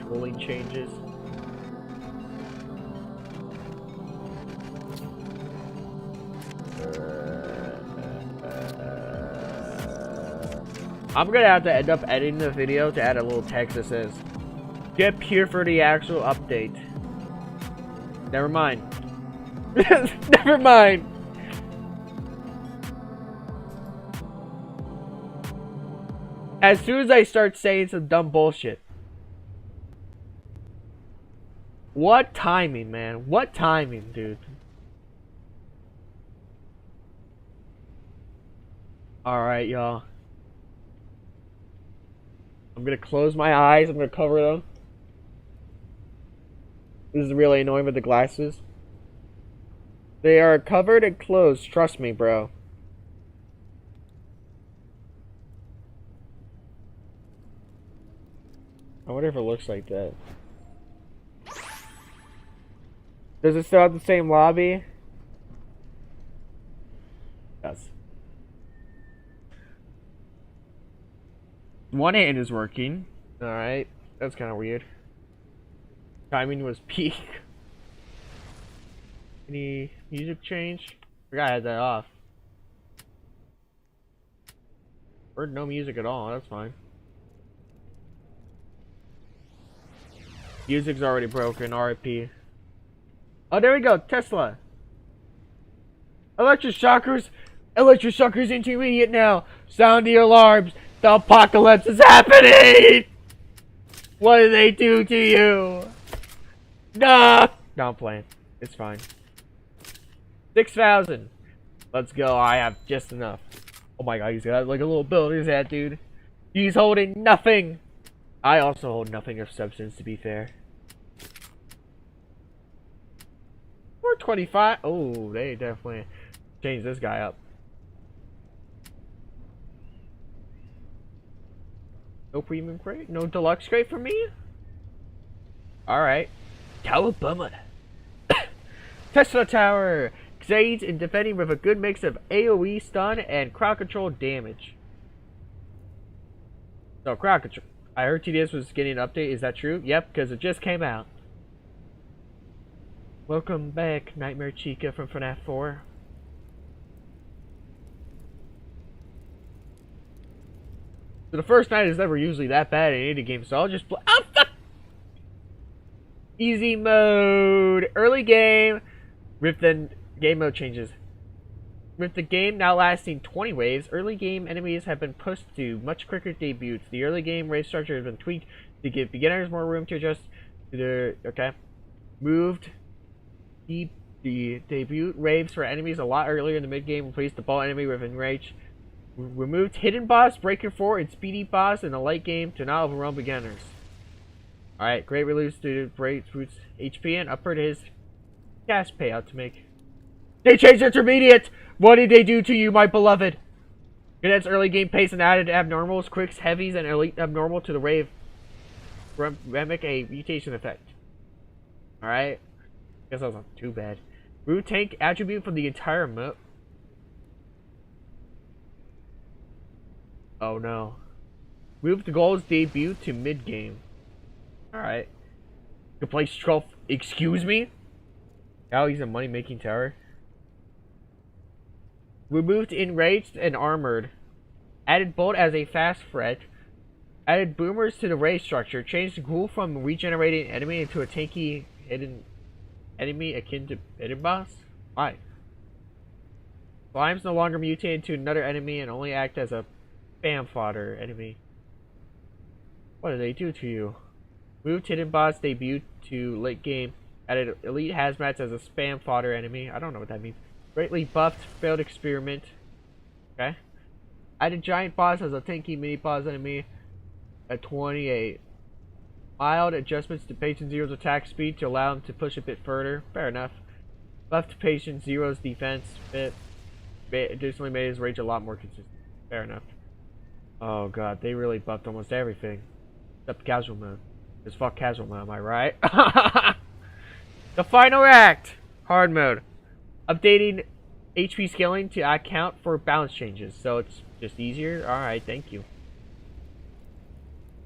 ruling changes. I'm gonna have to end up editing the video to add a little text that says, "Skip here for the actual update." Never mind. Never mind. As soon as I start saying some dumb bullshit. What timing, man? What timing, dude? Alright, y'all. I'm gonna close my eyes. I'm gonna cover them. This is really annoying with the glasses. They are covered and closed. Trust me, bro. I wonder if it looks like that. Does it still have the same lobby? Yes. One hand is working. Alright. That's kind of weird. Timing was peak. Any music change? I forgot I had that off. Or no music at all. That's fine. Music's already broken. RIP. Oh, there we go. Tesla. Electroshockers. Electroshockers intermediate now. Sound the alarms. The apocalypse is happening. What did they do to you? Nah. No, I'm playing. It's fine. 6,000. Let's go. I have just enough. Oh my god, he's got like a little bill in his head, dude. He's holding nothing. I also hold nothing of substance, to be fair. 425. Oh, they definitely changed this guy up. No premium crate? No deluxe crate for me? Alright. Cowabunga. Tesla Tower. Aids in defending with a good mix of AoE stun and crowd control damage. So, crowd control. I heard TDS was getting an update. Is that true? Yep, because it just came out. Welcome back, Nightmare Chica from FNAF 4. So the first night is never usually that bad in any game, so I'll just play. Oh, fuck! Easy mode. Early game. With the game mode changes. With the game now lasting 20 waves, early game enemies have been pushed to much quicker debuts. The early game wave structure has been tweaked to give beginners more room to adjust to their... Okay. Moved the debut waves for enemies a lot earlier in the mid-game. Replaced the ball enemy with Enrage. Removed Hidden Boss, Breaker 4, and Speedy Boss in the late game to not overwhelm beginners. Alright, great release to Grapefruit's HP and upper to his cash payout to make. They changed intermediate! What did they do to you, my beloved? Condensed early game pace and added abnormals, quicks, heavies, and elite abnormal to the wave. Mimic a mutation effect. Alright. Guess that was not too bad. Root tank attribute from the entire mode. Oh no. Move the goal's debut to mid game. Alright. You can play Struff. Excuse me? Now he's a money making tower. Removed Enraged and Armored. Added Bolt as a fast threat. Added Boomers to the raid structure. Changed the ghoul from regenerating enemy into a tanky hidden enemy akin to Hidden Boss? Why? Slimes no longer mutate into another enemy and only act as a spam fodder enemy. What did they do to you? Moved Hidden Boss debut to late game. Added Elite Hazmats as a spam fodder enemy. I don't know what that means. Greatly buffed failed experiment. Okay. Added Giant Boss as a tanky mini boss enemy at 28. Mild adjustments to Patient Zero's attack speed to allow him to push a bit further. Fair enough. Buffed Patient Zero's defense bit. Additionally made his rage a lot more consistent. Fair enough. Oh god, they really buffed almost everything. Except casual mode. It's fuck casual mode, am I right? The final act! Hard mode. Updating HP scaling to account for balance changes, so it's just easier. Alright, thank you.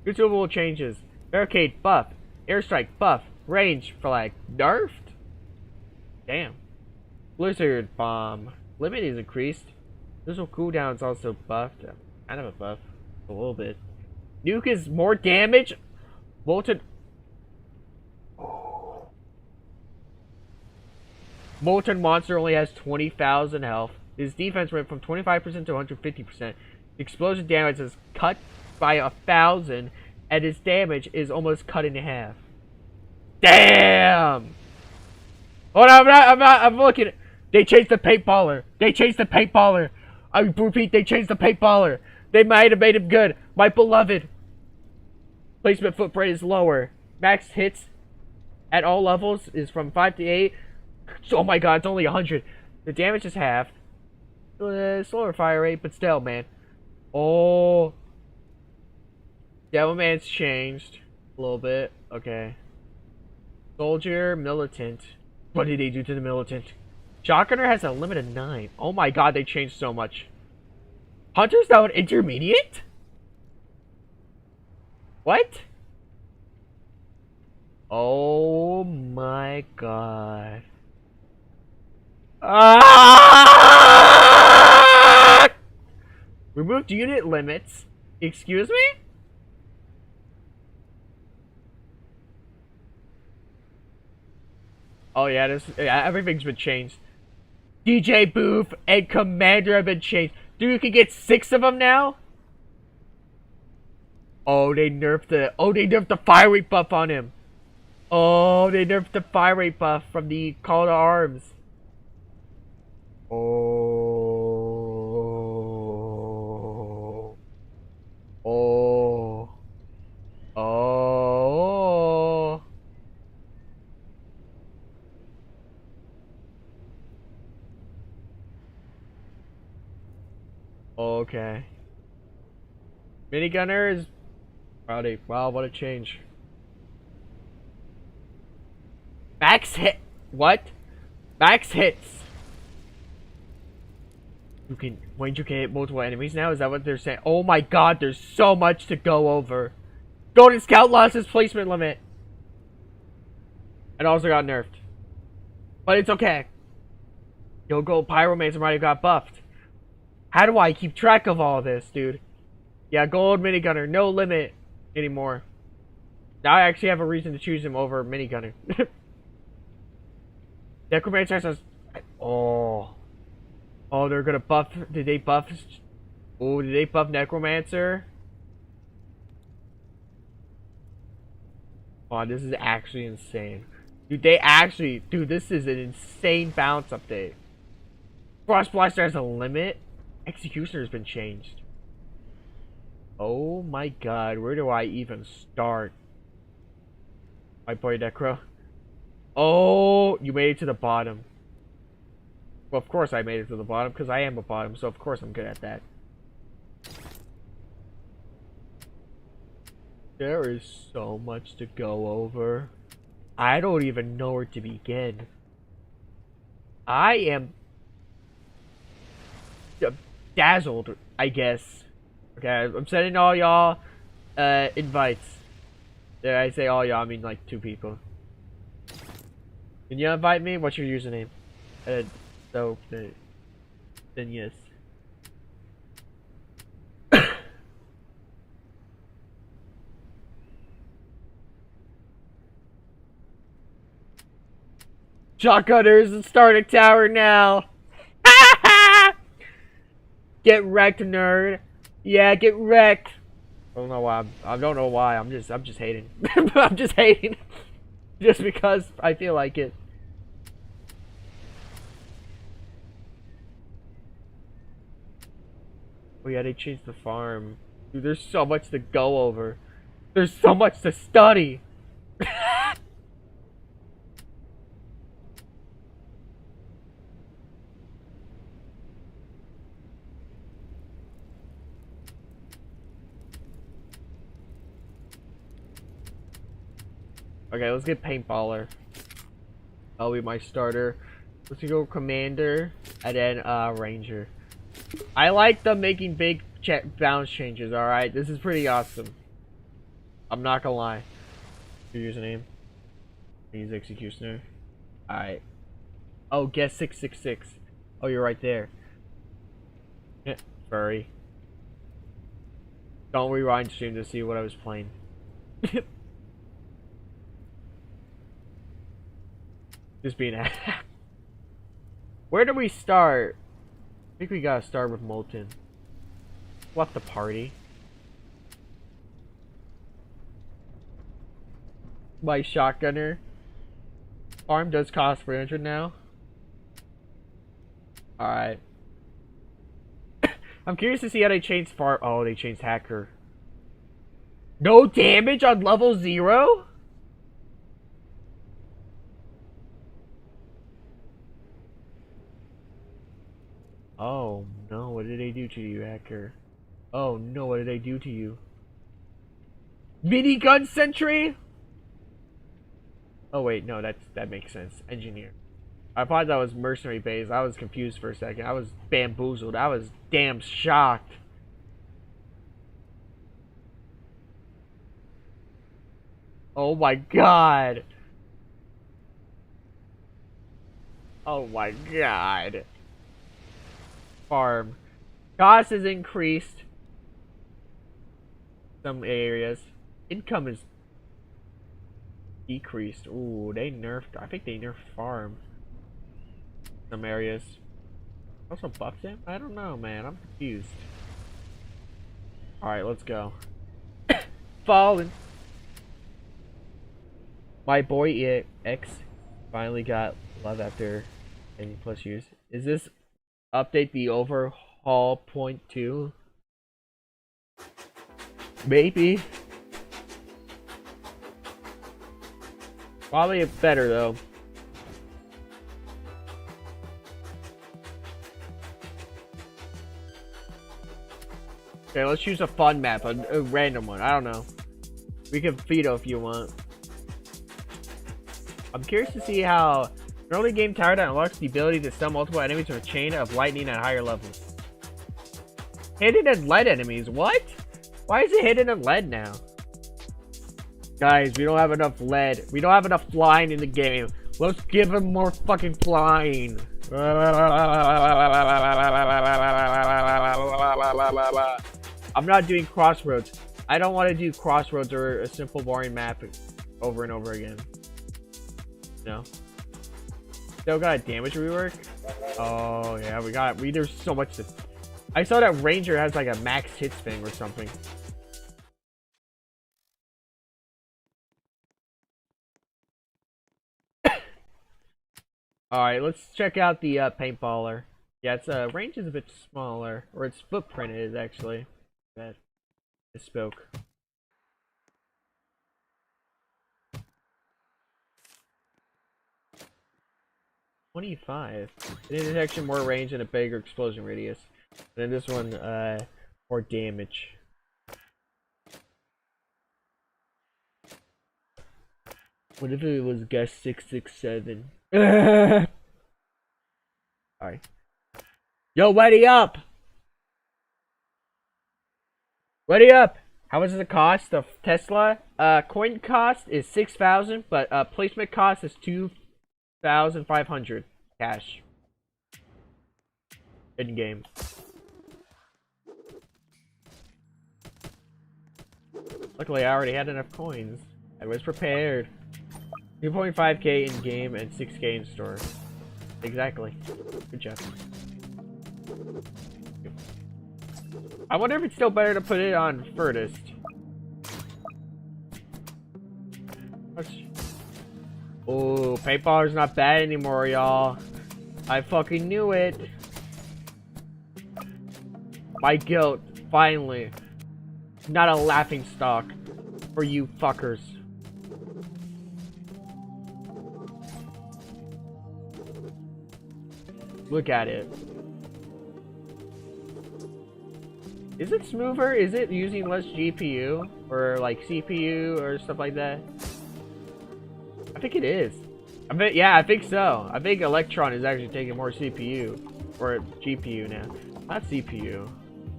Consumable changes. Barricade buff. Airstrike buff. Range flag nerfed. Damn. Blizzard bomb. Limit is increased. Missile cooldown is also buffed. Kind of a buff. A little bit. Nuke is more damage. Molten. Molten Monster only has 20,000 health. His defense went from 25% to 150%. Explosion damage is cut by 1,000, and his damage is almost cut in half. Damn! Hold on, I'm looking. They changed the paintballer. They changed the paintballer. I repeat, they changed the paintballer. They might have made him good. My beloved. Placement footprint is lower. Max hits at all levels is from 5 to 8. Oh my god, it's only 100. The damage is halved. Slower fire rate, but still, man. Oh. Devilman's changed a little bit. Okay. Soldier, Militant. What did they do to the Militant? Shotgunner has a limit of 9. Oh my god, they changed so much. Hunter's now an intermediate? What? Oh my god. Ah! Removed unit limits. Excuse me? Oh yeah, everything's been changed. DJ Booth and Commander have been changed. Dude, you can get 6 of them now? Oh, they nerfed the fire rate buff on him. Oh, they nerfed the fire rate buff from the Call to Arms. Oh. Oh. Oh. Okay. Minigunner is rowdy. Wow, what a change. Max hit. What? Max hits. You can hit multiple enemies now? Is that what they're saying? Oh my god, there's so much to go over. Golden Scout lost his placement limit. And also got nerfed. But it's okay. Yo, Gold Pyromancer already got buffed. How do I keep track of all this, dude? Yeah, Gold Minigunner, no limit anymore. Now I actually have a reason to choose him over Minigunner. Necromancer says, oh. Oh, they're gonna buff. Did they buff? Oh, did they buff Necromancer? Oh, this is actually insane. Dude, dude, this is an insane bounce update. Frost Blaster has a limit. Executioner has been changed. Oh my god, where do I even start? My boy Necro. Oh, you made it to the bottom. Well, of course I made it to the bottom, because I am a bottom, so of course I'm good at that. There is so much to go over. I don't even know where to begin. I am dazzled, I guess. Okay, I'm sending all y'all invites. Yeah, I say all y'all, I mean like 2 people. Can you invite me? What's your username? So, then yes. Shotgunner's in starting tower now. Get wrecked, nerd. Yeah, get wrecked. I don't know why. I don't know why. I'm just hating. I'm just hating. Just because I feel like it. Oh yeah, they changed the farm. Dude, there's so much to go over. There's so much to study. Okay, let's get Paintballer. That'll be my starter. Let's go Commander, and then Ranger. I like them making big balance changes, alright? This is pretty awesome. I'm not gonna lie. Your username. Use executioner. Alright. Oh, guess 666. Oh, you're right there. Yeah, furry. Don't rewind stream to see what I was playing. Just being a Where do we start? I think we gotta start with Molten. What the party? My shotgunner. Farm does cost 300 now. Alright. I'm curious to see how they changed farm. Oh, they changed hacker. No damage on level 0? Oh no, what did they do to you, hacker? Oh no, what did they do to you? Minigun sentry? Oh wait, no, that makes sense. Engineer. I thought that was mercenary base. I was confused for a second. I was bamboozled. I was damn shocked. Oh my god. Oh my god. Farm. Cost is increased. Some areas. Income is decreased. Ooh, they nerfed. I think they nerfed farm. Some areas. Also buffed him? I don't know, man. I'm confused. Alright, let's go. Fallen. My boy X finally got love after 80+ years. Is this update the overhaul point 2? Maybe. Probably better though. Okay, let's choose a fun map, a random one. I don't know. We can Fido if you want. I'm curious to see how early game tower that unlocks the ability to stun multiple enemies with a chain of lightning at higher levels. Hidden and lead enemies, what? Why is it hidden and lead now? Guys, we don't have enough lead. We don't have enough flying in the game. Let's give him more fucking flying. I'm not doing Crossroads. I don't want to do Crossroads or a simple boring map over and over again. No. Still got a damage rework? Oh yeah, we got there's so much to. I saw that Ranger has like a max hits thing or something. Alright, let's check out the paintballer. Yeah, its range is a bit smaller, or its footprint is actually. That it spoke. $25. It is actually more range and a bigger explosion radius. And then this one, more damage. What if it was guess 667? Alright. Yo, ready up! Ready up! How much is the cost of Tesla? Coin cost is 6,000, but placement cost is 2,500 cash. In game. Luckily, I already had enough coins. I was prepared. 2.5k in game and 6k in store. Exactly. Good job. I wonder if it's still better to put it on Furthest. Oh, paintballer's not bad anymore, y'all. I fucking knew it. My guilt, finally. Not a laughing stock for you fuckers. Look at it. Is it smoother? Is it using less GPU? Or like CPU or stuff like that? I think it is. Yeah, I think so. I think Electron is actually taking more CPU. Or GPU now. Not CPU.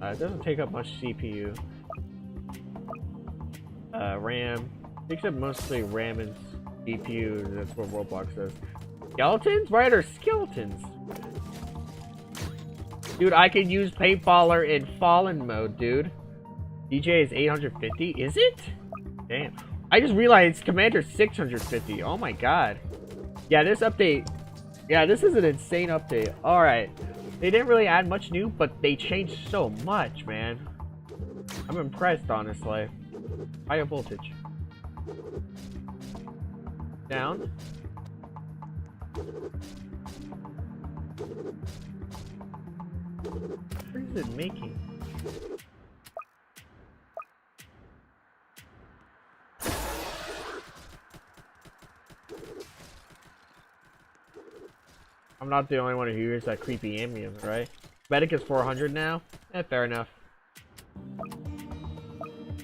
It doesn't take up much CPU. RAM. Except mostly RAM and CPU. That's what Roblox says. Skeletons? Why are there skeletons? Dude, I can use Paintballer in Fallen mode, dude. DJ is 850. Is it? Damn. I just realized Commander's 650. Oh my god. Yeah, this update. Yeah, this is an insane update. Alright. They didn't really add much new, but they changed so much, man. I'm impressed, honestly. Higher voltage. Down. What is it making? I'm not the only one who hears that creepy ambient, right? Medic is 400 now? Fair enough.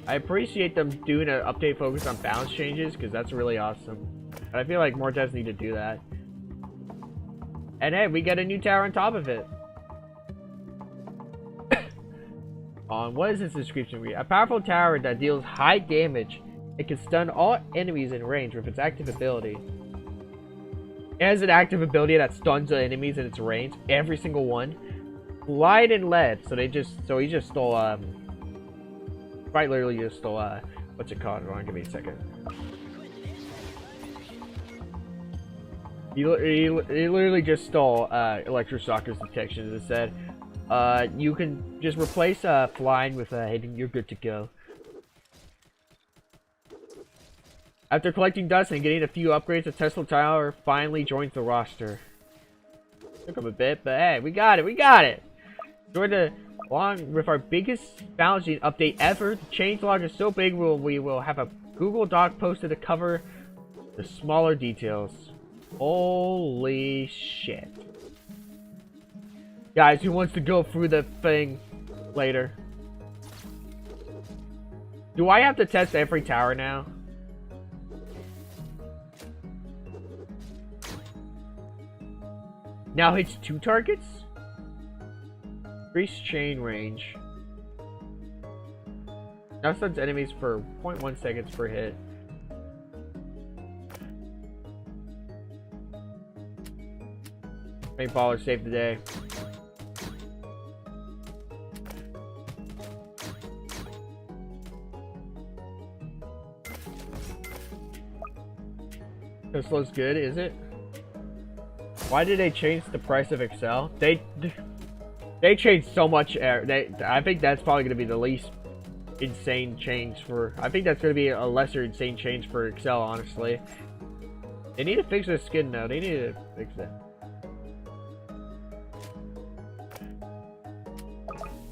I appreciate them doing an update focused on balance changes, because that's really awesome. And I feel like more devs need to do that. And hey, we get a new tower on top of it. What is this description read? A powerful tower that deals high damage. It can stun all enemies in range with its active ability. It has an active ability that stuns the enemies in its range. Every single one. Light and lead. So he just stole, quite literally just stole, what's it called? Hold on, give me a second. He literally just stole, Electroshockers detection. It said, you can just replace, flying with, and you're good to go. After collecting dust and getting a few upgrades, the Tesla Tower finally joins the roster. Took him a bit, but hey, we got it! Along with our biggest balancing update ever, the changelog is so big we will have a Google Doc posted to cover the smaller details. Holy shit. Guys, who wants to go through the thing later? Do I have to test every tower now? Now hits 2 targets? Increase chain range. Now stuns enemies for 0.1 seconds per hit. Paintballer saved the day. This looks good, is it? Why did they change the price of Excel? They changed so much. I think that's probably going to be the least insane change for. I think that's going to be a lesser insane change for Excel, honestly. They need to fix the skin now. They need to fix it.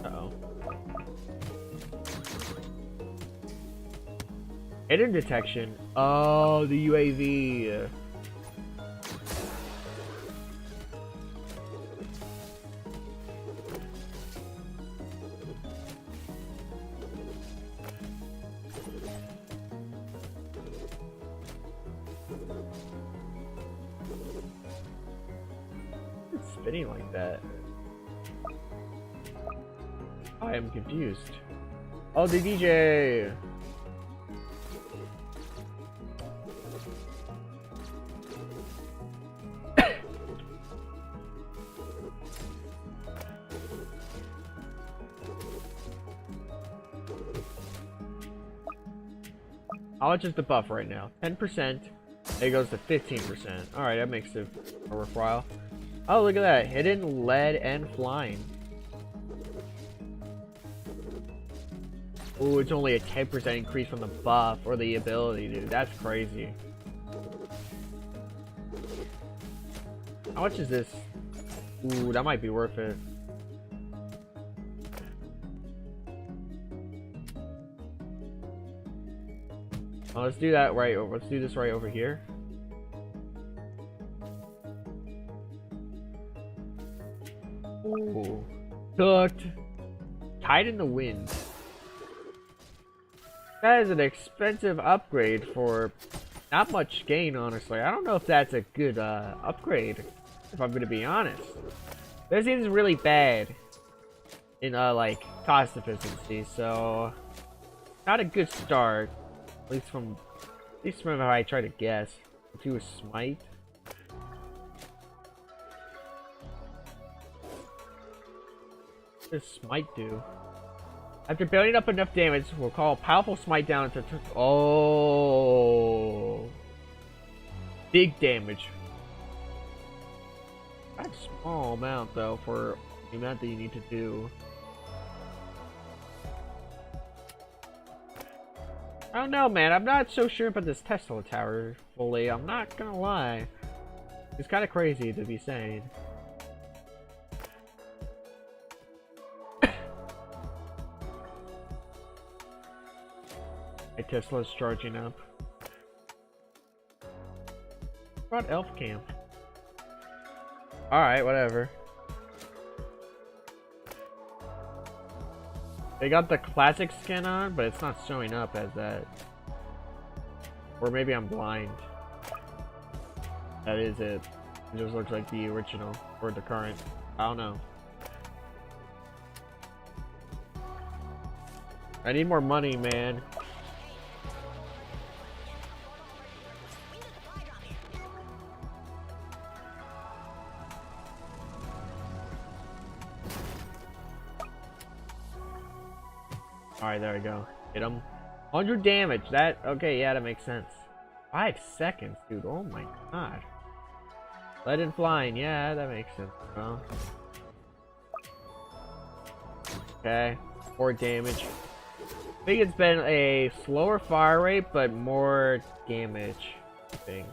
Uh-oh. Hidden detection. Oh, the UAV. It's spinning like that. I am confused. Oh, the DJ. How much is the buff right now? 10%. It goes to 15%. Alright, that makes it worthwhile. Oh, look at that. Hidden, lead, and flying. Ooh, it's only a 10% increase from the buff or the ability, dude. That's crazy. How much is this? Ooh, that might be worth it. Oh, let's do that right over. Let's do this right over here. Ooh. Cooked. Tide in the wind. That is an expensive upgrade for not much gain, honestly. I don't know if that's a good upgrade, if I'm gonna be honest. This seems really bad in like cost efficiency, so not a good start. At least from Please remember how I try to guess. Do a smite. What does smite do? After building up enough damage, we'll call a powerful smite down to oh, big damage. That's a small amount though for the amount that you need to do. I don't know, man. I'm not so sure about this Tesla tower fully. I'm not gonna lie. It's kind of crazy to be saying. My Tesla's charging up. What about Elf Camp? Alright, whatever. They got the classic skin on, but it's not showing up as that. Or maybe I'm blind. That is it. It just looks like the original or the current. I don't know. I need more money, man. Alright, there we go. Hit him. 100 damage. That, okay, yeah, that makes sense. 5 seconds, dude. Oh my god. Let it flying. Yeah, that makes sense. Well. Okay. 4 damage. I think it's been a slower fire rate, but more damage thing.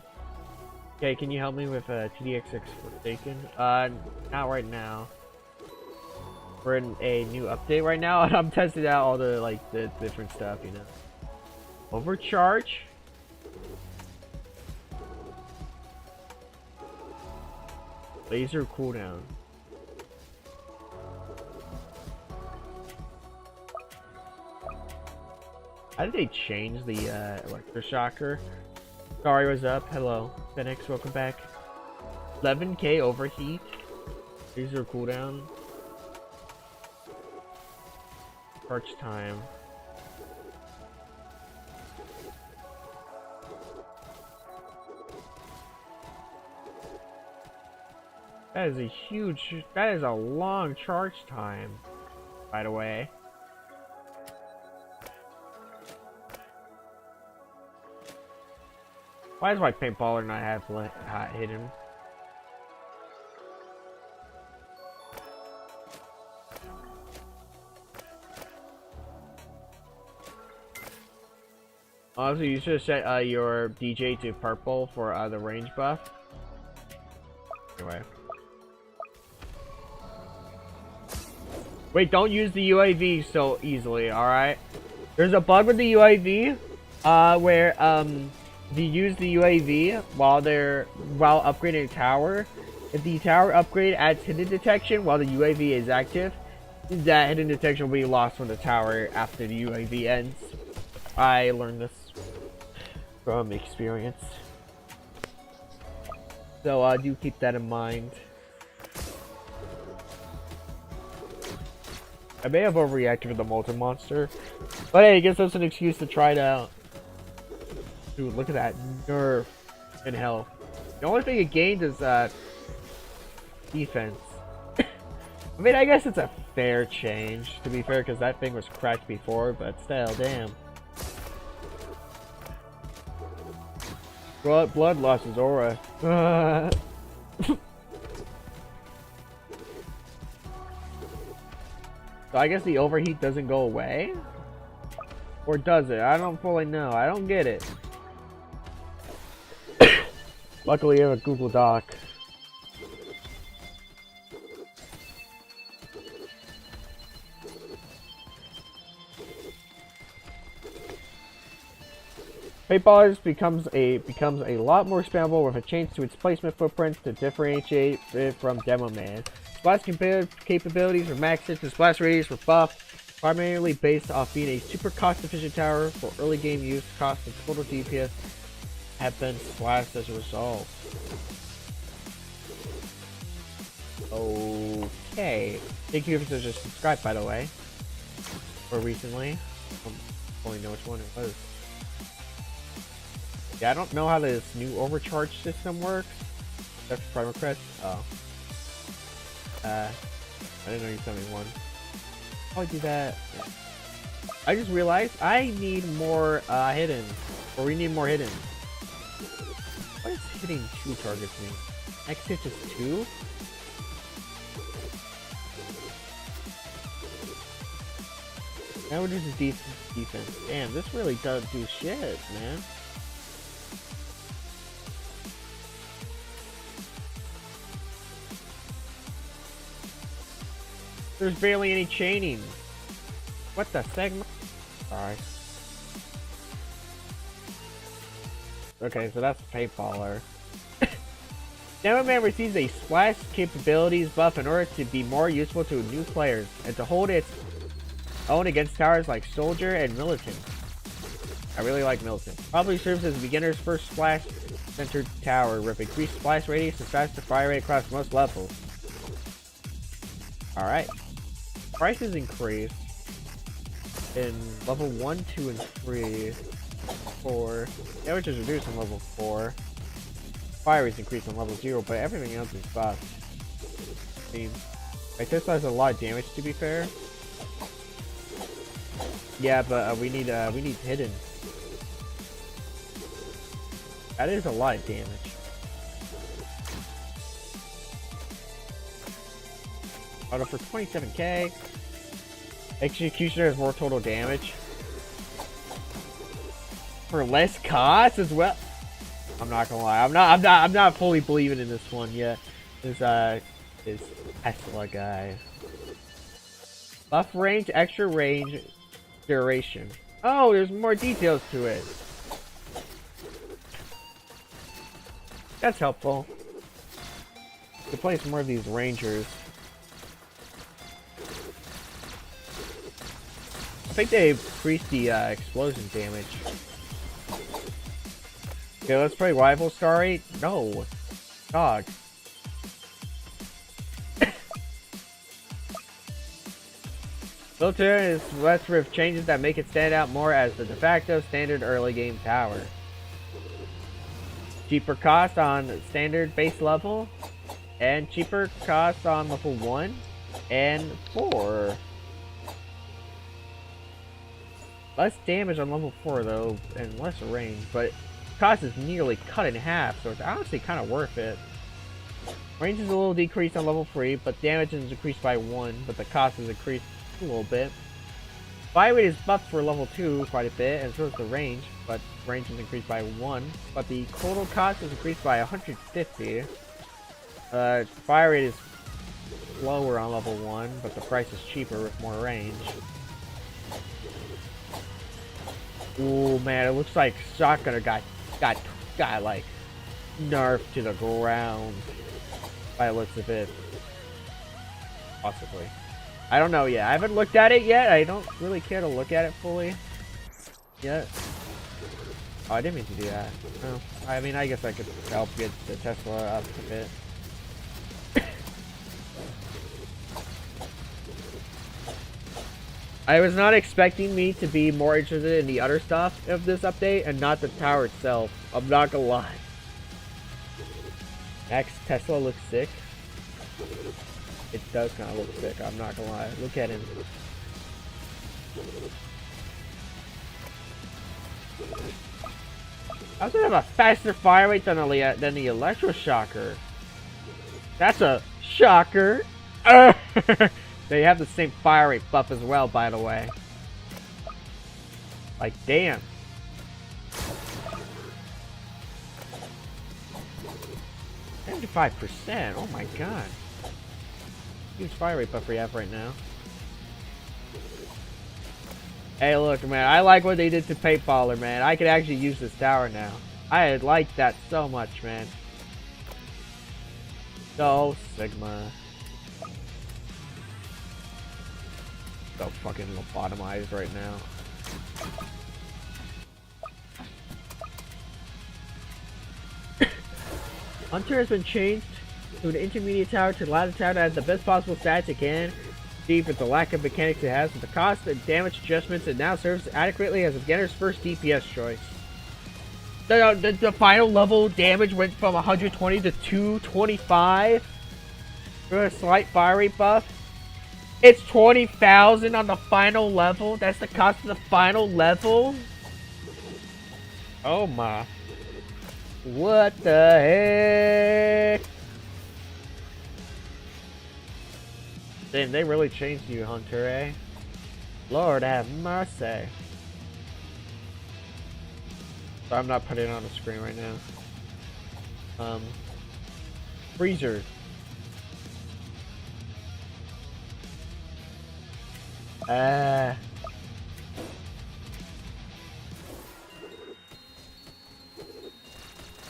Okay, can you help me with TDXX Forsaken? Not right now. We're in a new update right now, and I'm testing out all the like the different stuff, you know. Overcharge. Laser cooldown. How did they change the electroshocker? Sorry, what's up? Hello, Phoenix, welcome back. 11k overheat. Laser cooldown. Charge time. That is a huge, that is a long charge time, by the way. Why does my paintballer not have hidden? Also, you should set your DJ to purple for the range buff. Anyway. Wait, don't use the UAV so easily, alright? There's a bug with the UAV, where, if you use the UAV while upgrading a tower, if the tower upgrade adds hidden detection while the UAV is active, that hidden detection will be lost from the tower after the UAV ends. I learned this from experience. So, do keep that in mind. I may have overreacted with the Molten Monster, but hey, I guess that's an excuse to try it out. Dude, look at that nerf and health. The only thing it gained is defense. I mean, I guess it's a fair change, to be fair, because that thing was cracked before, but still, damn. Blood lost his aura. So I guess the overheat doesn't go away? Or does it? I don't fully know. I don't get it. Luckily, I have a Google Doc. Paintballers becomes a lot more spammable with a change to its placement footprint to differentiate it from Demo Man. Splash capabilities are maxed and splash radius were buffed, primarily based off being a super cost-efficient tower for early game use. Cost and total DPS have been splashed as a result. Okay. Thank you for just subscribed, by the way. Or recently. I don't fully know which one it was. Yeah, I don't know how this new overcharge system works. That's Primal Crest. Oh. I didn't know you sent me one. I'll do that. Yeah. I just realized I need more hidden. Or we need more hidden. What does hitting 2 targets mean? X hit just 2? Now we're just defense. Damn, this really doesn't do shit, man. There's barely any chaining. What the segment? Sorry. Okay, so that's Paintballer. Demo Man receives a splash capabilities buff in order to be more useful to new players and to hold its own against towers like Soldier and Militant. I really like Militant. Probably serves as a beginner's first splash-centered tower with increased splash radius and faster fire rate across most levels. Alright. Prices increased in level 1, 2, and 3. 4. Damage is reduced on level 4. Fire is increased on level 0, but everything else is buffed. Like this does a lot of damage, to be fair. Yeah, but we need hidden. That is a lot of damage. Auto for 27k. Executioner has more total damage. For less cost as well. I'm not gonna lie. I'm not fully believing in this one yet. This Tesla guy. Buff range, extra range, duration. Oh, there's more details to it. That's helpful. To place more of these rangers. I think they increased the explosion damage. Okay, let's play Rival Starry. No. Dog. Filter is less with changes that make it stand out more as the de facto standard early game tower. Cheaper cost on standard base level, and cheaper cost on level 1 and 4. Less damage on level 4 though, and less range, but cost is nearly cut in half, so it's honestly kind of worth it. Range is a little decreased on level 3, but damage is increased by 1, but the cost is increased a little bit. Fire rate is buffed for level 2 quite a bit, and so is the range, but range is increased by 1, but the total cost is increased by 150. Fire rate is lower on level 1, but the price is cheaper with more range. Ooh man, it looks like Shotgunner got like nerfed to the ground by the looks of it. Possibly. I don't know yet. I haven't looked at it yet. I don't really care to look at it fully yet. Oh, I didn't mean to do that. No. I mean, I guess I could help get the Tesla up a bit. I was not expecting me to be more interested in the other stuff of this update and not the tower itself. I'm not gonna lie. Next, Tesla looks sick. It does kind of look sick, I'm not gonna lie. Look at him. How does it have a faster fire rate than the Electroshocker? That's a shocker! They have the same fire rate buff as well, by the way. Like, damn. %. Oh my god. Huge fire rate buff we have right now. Hey, look, man. I like what they did to Paintballer, man. I could actually use this tower now. I like that so much, man. So, Sigma. So fucking lobotomized right now. Hunter has been changed to an intermediate tower to allow the tower to have the best possible stats it can achieve with the lack of mechanics it has. With the cost and damage adjustments, it now serves adequately as a beginner's first DPS choice. The final level damage went from 120 to 225. For a slight fire rate buff. It's 20,000 on the final level. That's the cost of the final level. Oh my. What the heck? Damn, they really changed you, Hunter, eh? Lord have mercy. But I'm not putting it on the screen right now. Freezer. Uh...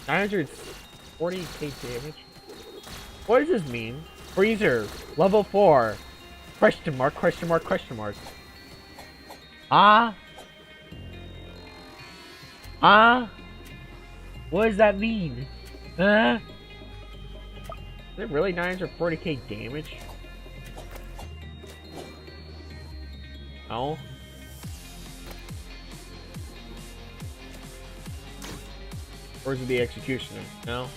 940k damage? What does this mean? Freezer, level 4. Question mark, question mark, question mark. What does that mean? Is it really 940k damage? No. Or is it the Executioner? No.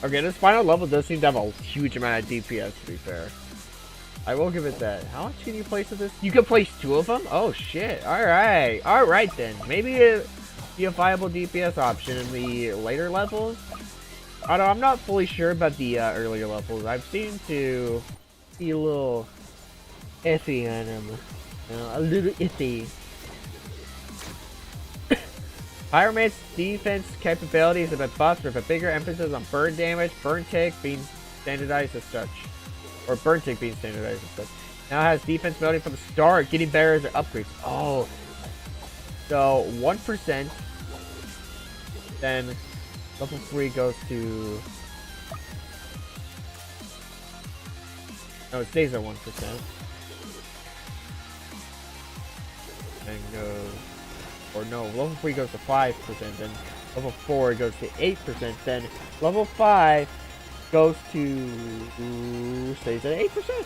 Okay, this final level does seem to have a huge amount of DPS, to be fair. I will give it that. How much can you place with this? You can place 2 of them? Oh, shit. Alright. Alright, then. Maybe it'd be a viable DPS option in the later levels. Although I'm not fully sure about the earlier levels. I've seen to be a little iffy on them. You know, a little iffy. Pyromance's defense capabilities have been buffed with a bigger emphasis on burn damage, burn tick being standardized as such. Or burn tick being standardized as such. Now has defense ability from the start, getting better as it upgrades. Oh. So 1%. Then level 3 goes to... No, it stays at 1%. Then goes... Or no, level 3 goes to 5%, then level 4 goes to 8%, then level 5 goes to... stays at 8%.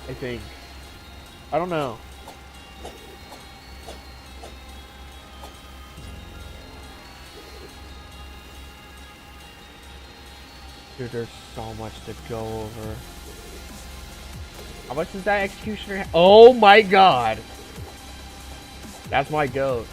I think. I don't know. Dude, there's so much to go over. How much does that Executioner have? Oh my god! That's my goat.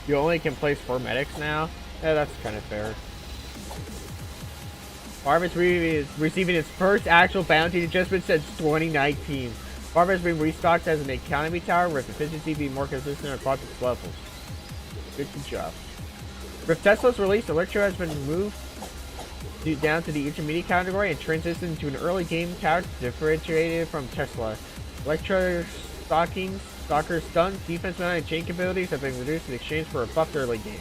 You only can place 4 medics now? Yeah, that's kind of fair. Farm is receiving its first actual bounty adjustment since 2019. Farm has been restocked as an economy tower with efficiency being more consistent across its levels. Good job. With Tesla's release, Electro has been moved down to the intermediate category and transitioned into an early game tower differentiated from Tesla. Electro's Stalker's stuns, defense mount, and chain capabilities have been reduced in exchange for a buffed early game.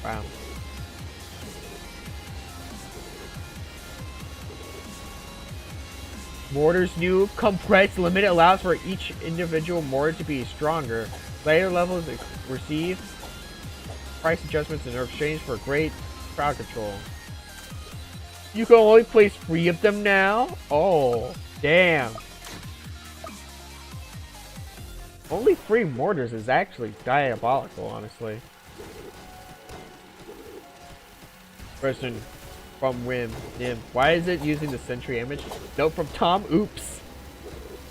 Wow. Mortar's new compressed limit allows for each individual mortar to be stronger. Later levels receive price adjustments in exchange for great crowd control. You can only place 3 of them now? Oh, damn. Only 3 mortars is actually diabolical, honestly. Question from Nim. Why is it using the sentry image? Note from Tom. Oops.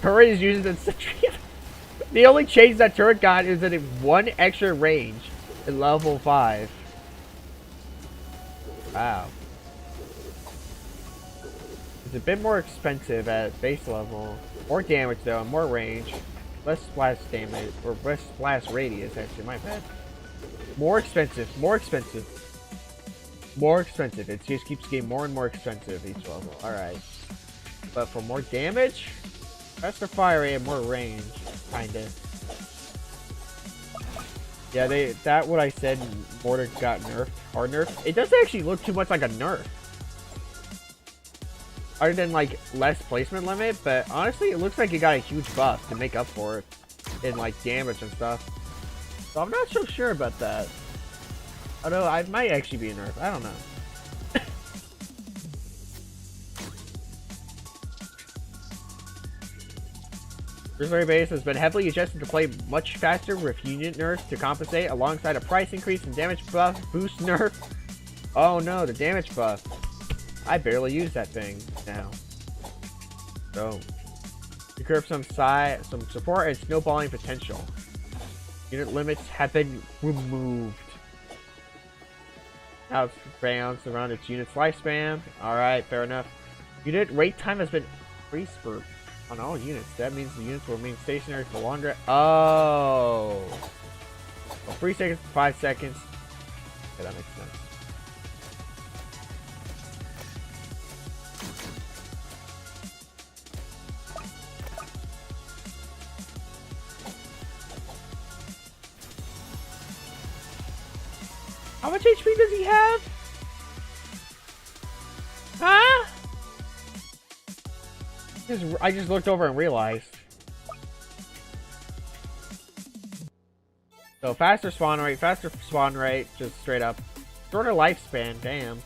Turret is using the sentry image. The only change that turret got is that it 1 extra range in level 5. Wow. It's a bit more expensive at base level. More damage though, and more range. Less splash damage, or less splash radius actually, my bad. More expensive, more expensive. More expensive. It just keeps getting more and more expensive each level. Alright. But for more damage, faster fire rate and more range, kinda. Yeah, that what I said, mortar got nerfed, hard nerfed. It doesn't actually look too much like a nerf. Other than like less placement limit, but honestly it looks like it got a huge buff to make up for it in like damage and stuff. So I'm not so sure about that. Although I might actually be a nerf, I don't know. Reserve base has been heavily adjusted to play much faster with unit nerfs to compensate, alongside a price increase and damage buff boost nerf. Oh no, the damage buff. I barely use that thing now. So, to curb some support and snowballing potential. Unit limits have been removed. Now it's balanced around its unit's lifespan. Alright, fair enough. Unit wait time has been increased on all units. That means the units will remain stationary for longer. Oh. Well, 3 seconds to 5 seconds. Okay, that makes sense. How much HP does he have? Huh? I just looked over and realized. So faster spawn rate, just straight up. Shorter lifespan, damn.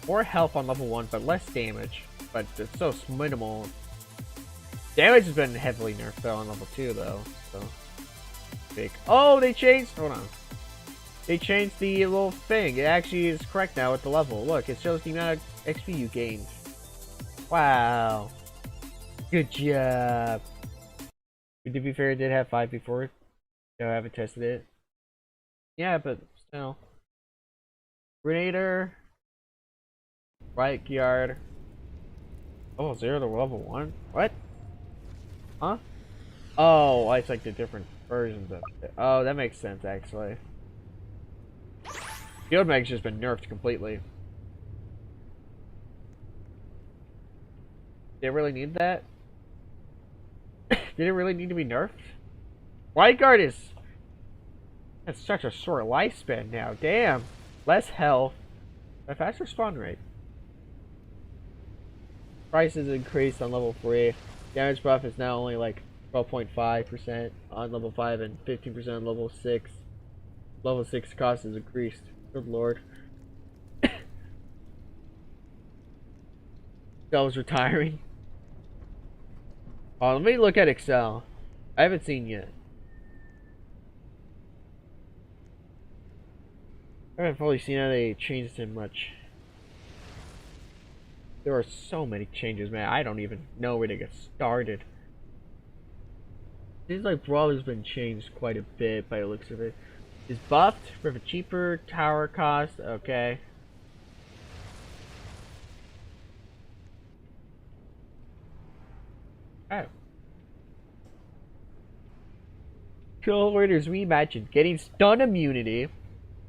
More health on level 1, but less damage. But it's so minimal. Damage has been heavily nerfed though on level 2 though. So big. Oh, they changed. Hold on. They changed the little thing. It actually is correct now with the level. Look, it shows the amount of XP you gained. Wow. Good job. To be fair, it did have 5 before. No, I haven't tested it. Yeah, but still. Grenader. Right yard. Oh, 0 to level 1? What? Huh? Oh, it's like the different versions of it. Oh, that makes sense, actually. Field Mag's just been nerfed completely. Did it really need that? Did it really need to be nerfed? White Guard is... That's such a short lifespan now. Damn. Less health. A faster spawn rate. Price is increased on level 3. Damage buff is now only like 12.5% on level 5 and 15% on level 6. Level 6 cost is increased. Good lord. Excel's retiring. Oh, let me look at Excel. I haven't seen yet. I haven't fully seen how they changed it much. There are so many changes, man. I don't even know where to get started. Seems like Brawler's been changed quite a bit by the looks of it. Is buffed for a cheaper tower cost. Okay. Oh. Control Raiders reimagined. Getting stun immunity.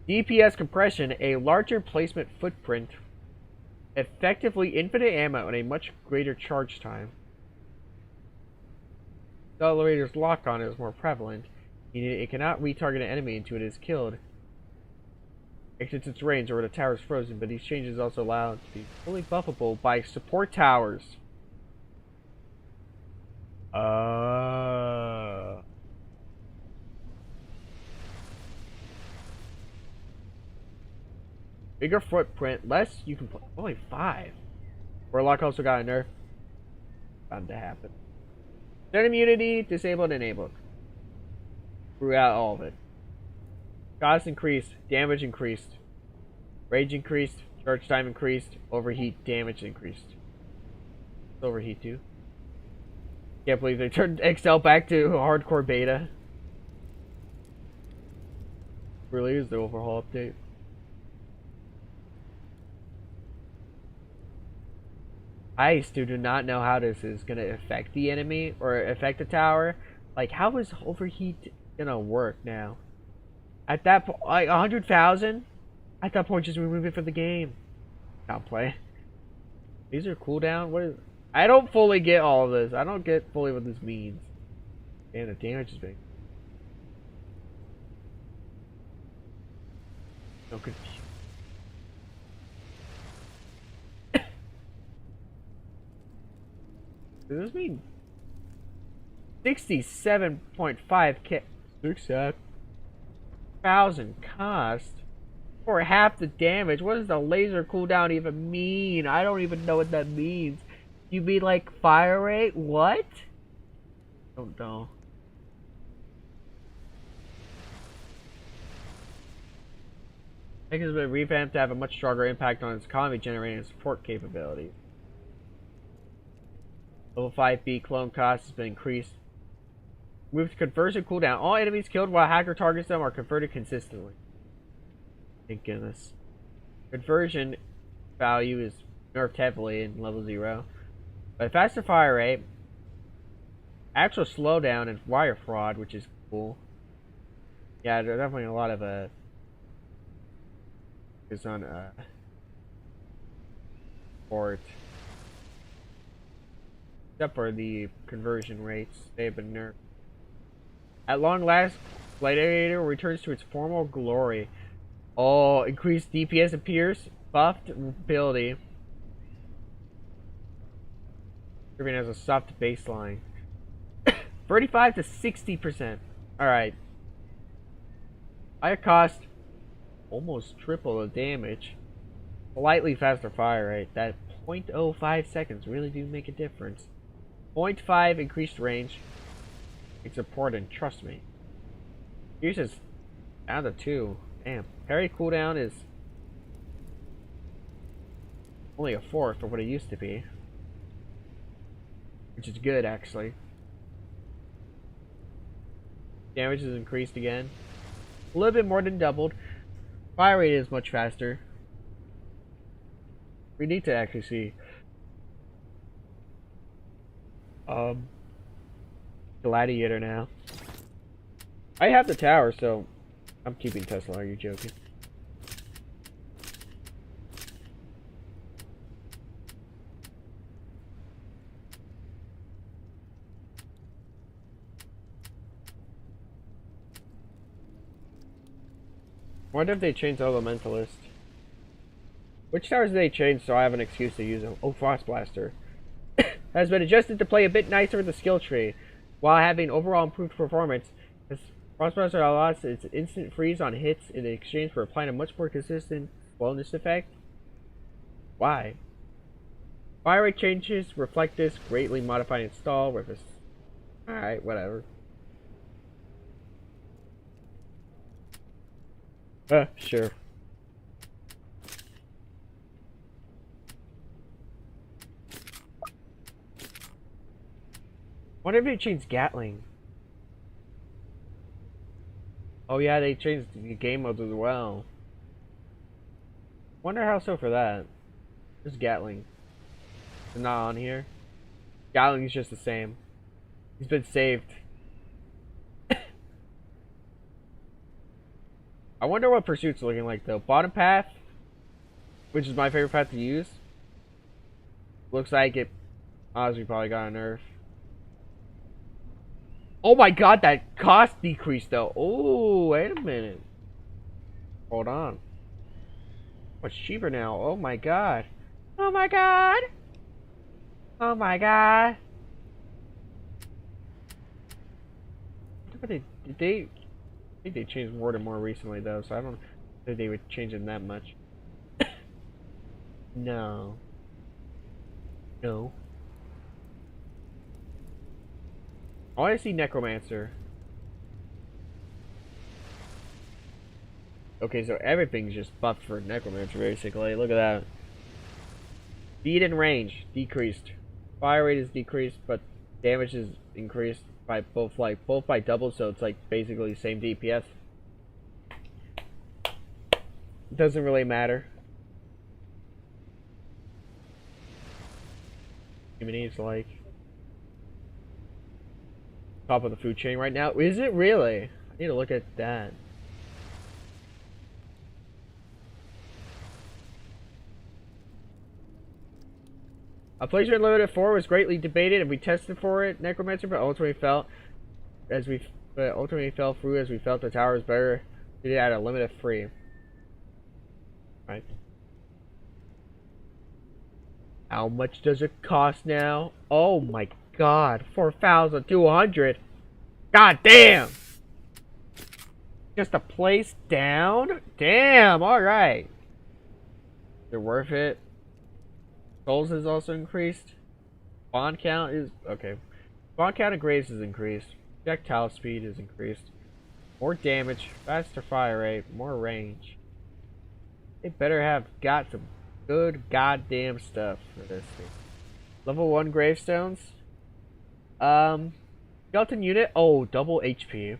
DPS compression. A larger placement footprint. Effectively infinite ammo and a much greater charge time. Control Raiders lock on is more prevalent. It cannot retarget an enemy until it is killed. Exits its range or when a tower is frozen, but these changes also allow it to be fully buffable by support towers. Bigger footprint, less you can play. Only 5. Warlock also got a nerf. Bound to happen. Stun immunity, disabled, enabled. Throughout all of it. Cost increased, damage increased, rage increased, charge time increased, overheat damage increased. Overheat too. Can't believe they turned XL back to hardcore beta. Really is the overhaul update. I still do not know how this is gonna affect the enemy or affect the tower. Like, how is overheat gonna work now? At that point, like 100,000. At that point, just remove it from the game. Not play. These are cooldown. What is? I don't fully get all of this. I don't get fully what this means. And the damage is big. No confusion. Does this mean 67.5k 6,000 cost for half the damage? What does the laser cooldown even mean? I don't even know what that means. You mean like fire rate? What? Don't know. It has been revamped to have a much stronger impact on its economy generating and support capabilities. Level 5B clone cost has been increased. Move to conversion cooldown. All enemies killed while hacker targets them are converted consistently. Thank goodness. Conversion value is nerfed heavily in level 0. But faster fire rate, actual slowdown, and wire fraud, which is cool. Yeah, there's definitely a lot of is on port. Except for the conversion rates, they have been nerfed. At long last, Gladiator returns to its former glory. Oh, increased DPS appears, buffed ability. Everything has a soft baseline. 35 to 60%. Alright. Higher cost, almost triple the damage. Slightly faster fire rate. That 0.05 seconds really do make a difference. 0.5 increased range. It's important, trust me. Here's is down to 2. Damn. Parry cooldown is only a fourth of what it used to be. Which is good, actually. Damage is increased again. A little bit more than doubled. Fire rate is much faster. We need to actually see. Gladiator now. I have the tower, so I'm keeping Tesla. Are you joking? Wonder if they changed Elementalist. Which towers did they change so I have an excuse to use them? Oh, Frost Blaster. Has been adjusted to play a bit nicer with the skill tree, while having overall improved performance. This Frost Blaster allows its instant freeze on hits in exchange for applying a much more consistent slowness effect. Why? Fire rate changes reflect this, greatly modifying its stall with this. Alright, whatever. Sure. Wonder if they changed Gatling. Oh yeah, they changed the game modes as well. Wonder how so for that. There's Gatling. It's not on here. Gatling's just the same. He's been saved. I wonder what Pursuit's looking like though. Bottom path, which is my favorite path to use. Looks like it honestly probably got a nerf. Oh my god, that cost decreased though. Oh, wait a minute. Hold on. What's cheaper now? Oh my god. Oh my god. Oh my god. Did they? I think they changed Warden more recently though, so I don't think they would change it that much. No. No. I want to see Necromancer. Okay, so everything's just buffed for Necromancer, basically. Look at that. Speed and range decreased. Fire rate is decreased, but damage is increased by both by double, so it's like basically same DPS. Doesn't really matter. Humanese like top of the food chain right now. Is it really? I need to look at that. A placement limit at 4 was greatly debated, and we tested for it, Necromancer, but ultimately fell through as we felt the tower was better suited at a limit of 3. Right. How much does it cost now? Oh my god, 4,200. God damn! Just a place down? Damn, alright. Is it worth it? Souls is also increased. Bond count is okay. Bond count of graves is increased. Projectile speed is increased. More damage, faster fire rate, more range. They better have got some good goddamn stuff for this thing. Level 1 gravestones. Skeleton unit. Oh, double HP.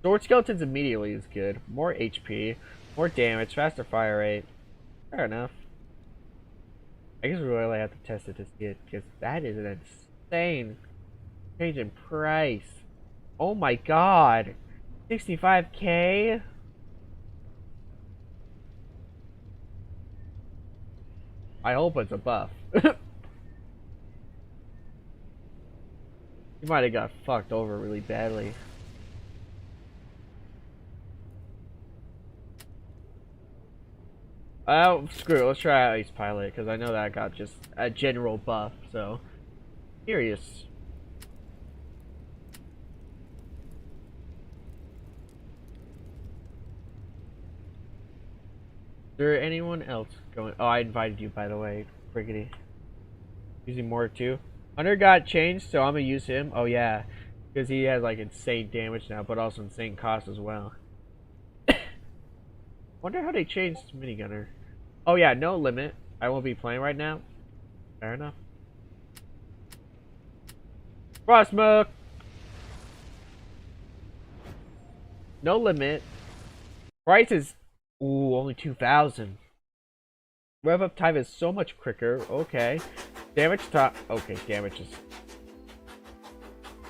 Sword skeletons immediately is good. More HP. More damage, faster fire rate. Fair enough. I guess we really have to test it to see it, because that is an insane change in price. Oh my god. 65k? I hope it's a buff. You might have got fucked over really badly. Oh, screw it. Let's try Ice Pilot, because I know that got just a general buff, so. Curious. Is there anyone else going? Oh, I invited you, by the way. Friggity. Using more too. Hunter got changed, so I'm gonna use him. Oh, yeah. Because he has, like, insane damage now, but also insane cost as well. Wonder how they changed minigunner. Oh yeah, no limit. I won't be playing right now. Fair enough. Frostmoke! No limit. Price is only 2,000. Rev up time is so much quicker. Okay. Damage top. Okay, damage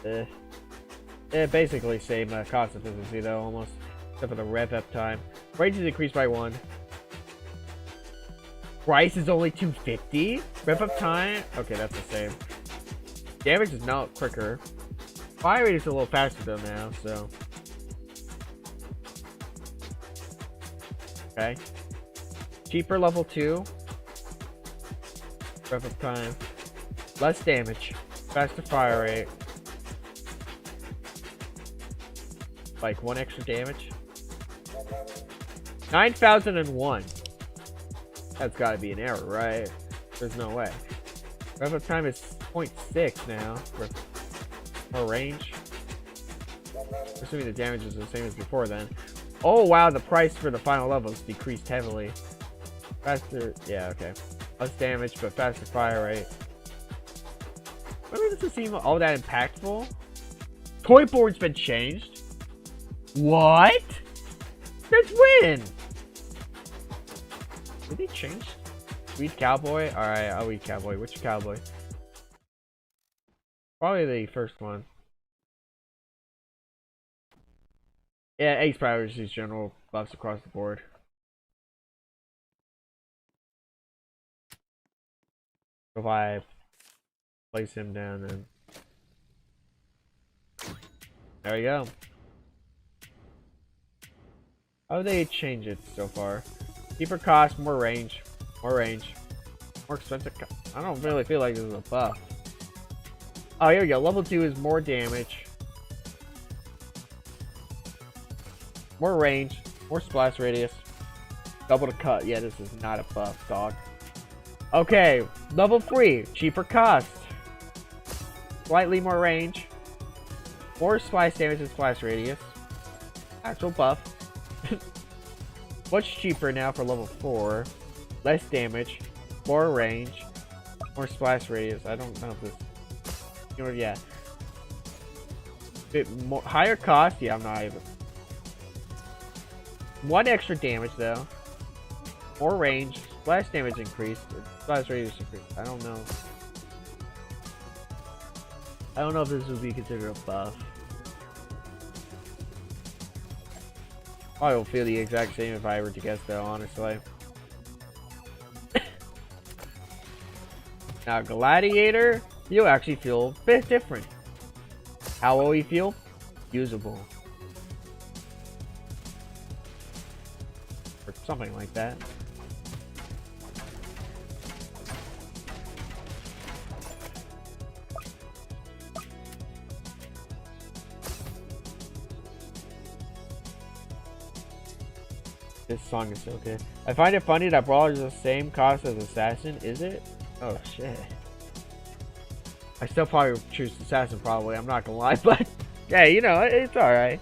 is basically same cost efficiency though, almost. Except for the rev up time. Range is increased by 1. Price is only 250. Rev up time. Okay, that's the same. Damage is not quicker. Fire rate is a little faster though now, so. Okay. Cheaper level 2. Rev up time. Less damage. Faster fire rate. Like 1 extra damage. 9,001. That's gotta be an error, right? There's no way. Rev up time is 0.6 now. For more range. Assuming the damage is the same as before then. Oh wow, the price for the final levels decreased heavily. Faster, yeah, okay. Less damage, but faster fire rate. Maybe this doesn't seem all that impactful. Toy board's been changed. What? Since when? Did they change? Sweet Cowboy? Alright, I'll eat Cowboy. Which Cowboy? Probably the first one. Yeah, Ace Powers is general buffs across the board. If I place him down, then there we go. How do they change it so far? Cheaper cost, more range, more expensive. I don't really feel like this is a buff. Oh, here we go. Level 2 is more damage, more range, more splash radius, double the cut. Yeah, this is not a buff, dog. Okay, level 3, cheaper cost. Slightly more range. More splash damage and splash radius. Actual buff. What's cheaper now for level 4? Less damage. More range. More splash radius. I don't know if this... You know, yeah. Bit more, higher cost? Yeah, I'm not even... One extra damage though. More range. Splash damage increased. Splash radius increased. I don't know. I don't know if this would be considered a buff. I will feel the exact same if I were to guess though, honestly. Now Gladiator, you'll actually feel a bit different. How will he feel? Usable. Or something like that. This song is so good. I find it funny that Brawler is the same cost as Assassin, is it? Oh shit. I still probably would choose Assassin probably, I'm not gonna lie, but yeah, you know, it's alright.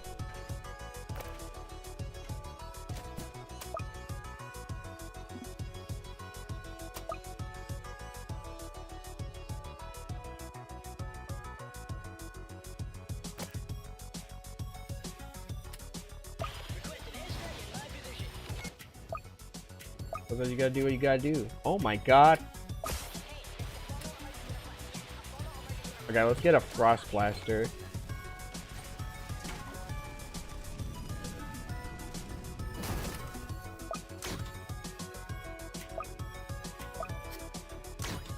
Because you gotta do what you gotta do. Oh my god. Okay, let's get a Frost Blaster.